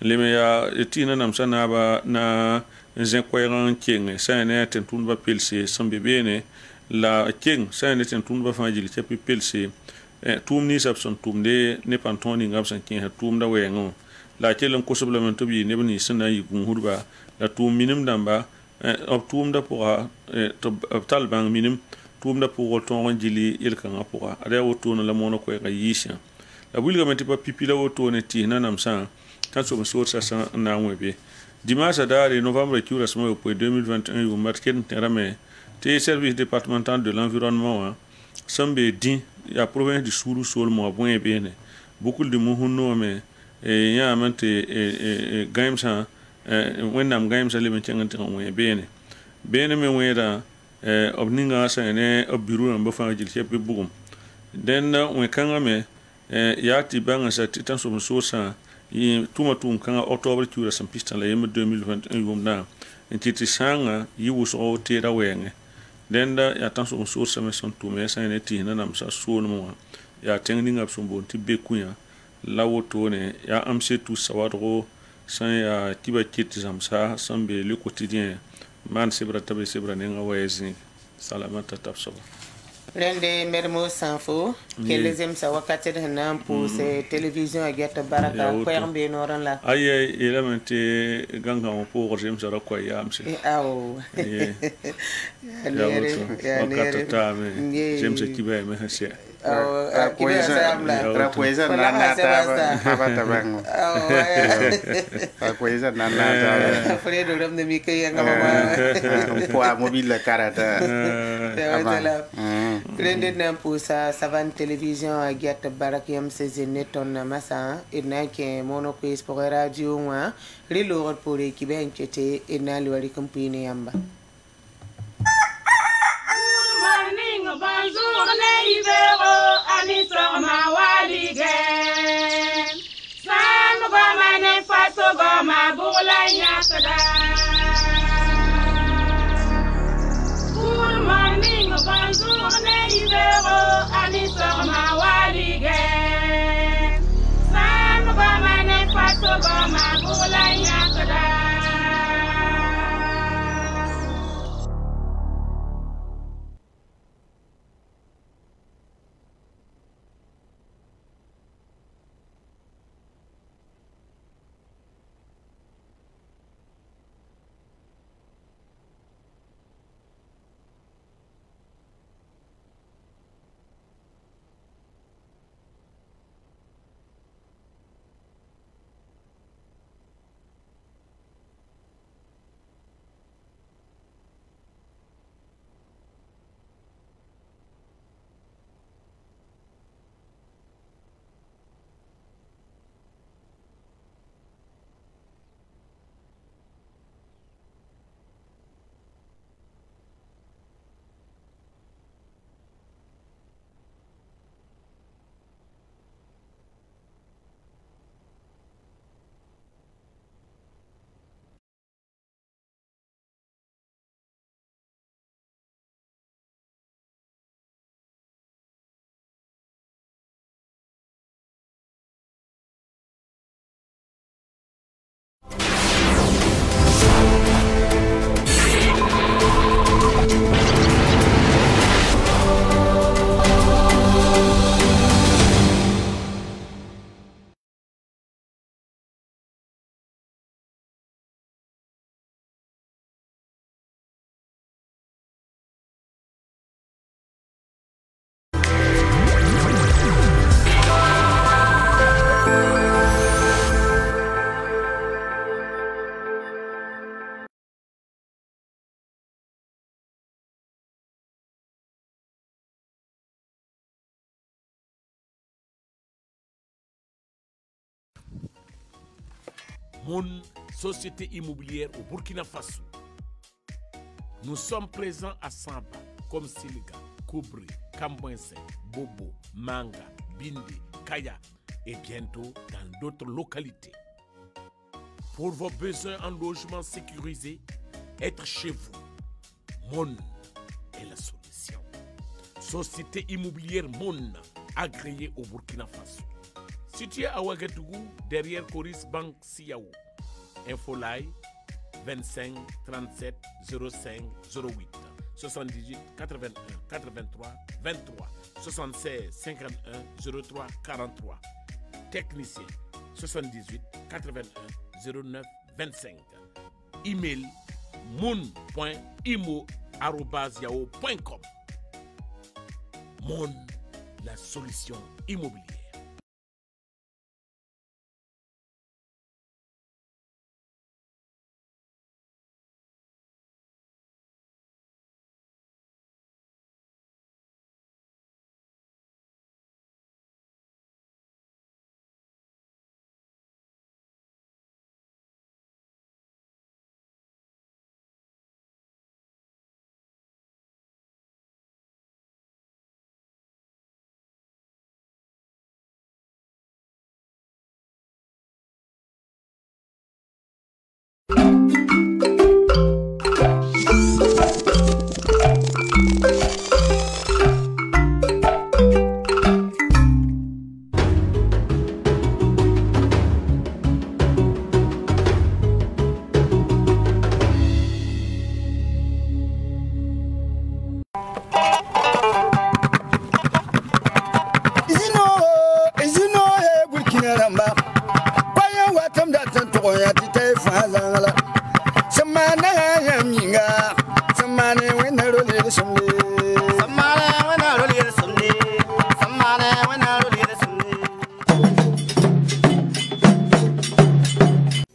D: leme ya etina nam sana ba na zen koyran king sane tentun ba pelsi sambe bene la king sane tentun ba fajili ci pelsi tum ni sabson tum de ne pantoni ngam san king tum da wengo la kelen ko supplément bi ne bani sana yi gun hurba la tum minim damba op tum da pour to talbang minim tumda pour ton jili il kan apura ada woto na la mono ko ga yisha la bulga meti pa pipi la woto ne ti nanam sa tan so so sa na mwebe dimanche dare novembre kiura smo pour 2021 yu marken terame te service départemental de l'environnement sambe din ya province du Sourou sol mo bon bene beaucoup de muhunno me ya mante gaimsa wennam gaimsa le men tangante mo bene me weda obninga sa ne obiru na bafa jil chepe bugum den we kanga me ya ti banga sa titan so sa yi tuma tum kanga octobre kiura san pistan la yem 2021 yumna entiti sanga yi wuso te da wenge den da ya tan so sa me son tume sa ne ti na nam sa so no ya tengninga so bon ti bekuya la woto ne ya amse tout sawadro san ya tiba kiti samsa sambe le quotidien man sebra tabe sebra nenga wayezi salamata tapsoba
A: rende mermo sanfo kelezem sa wakati na pour ces télévision à gata baraka ko yambe noran la
D: aye elementi ganga on pour jem sa ko yamse
A: aw
D: ya wakati tame jem se kibe me hase
K: Rapoesa nanata mabata bango. Rapoesa nanata.
A: Fredo ram de mi kaya ngama.
K: Kwa mobile karata.
A: Prende na pusa savan télévision a gata barakiam se neton na masa ina ke mono ko pour radio wa rilo pour ki ben chete ina liwari company yamba.
O: Bonjour les libéraux, amis
J: yakada. Good morning, bonjour, Neivero, Anisoma Walige. Sam Gomane Fato Goma Bula yakada.
R: Mon société immobilière au Burkina Faso. Nous sommes présents à Samba, comme Siliga, Koubri, Kambouense, Bobo, Manga, Bindi, Kaya et bientôt dans d'autres localités. Pour vos besoins en logement sécurisé, être chez vous, Mon est la solution. Société immobilière Mon, agréée au Burkina Faso. Situé à Ouagadougou, derrière Coris Bank Siaou. Infolai 25 37 05 08 78 81 83 23 76 51 03 43. Technicien 78 81 09 25. Email moon.imo@yahoo.com. Mon, la solution immobilière.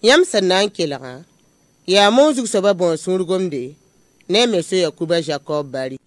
A: Yam sannan kelaka ya monzu soba bon surgomde ne meso Yakuba Jacob Bari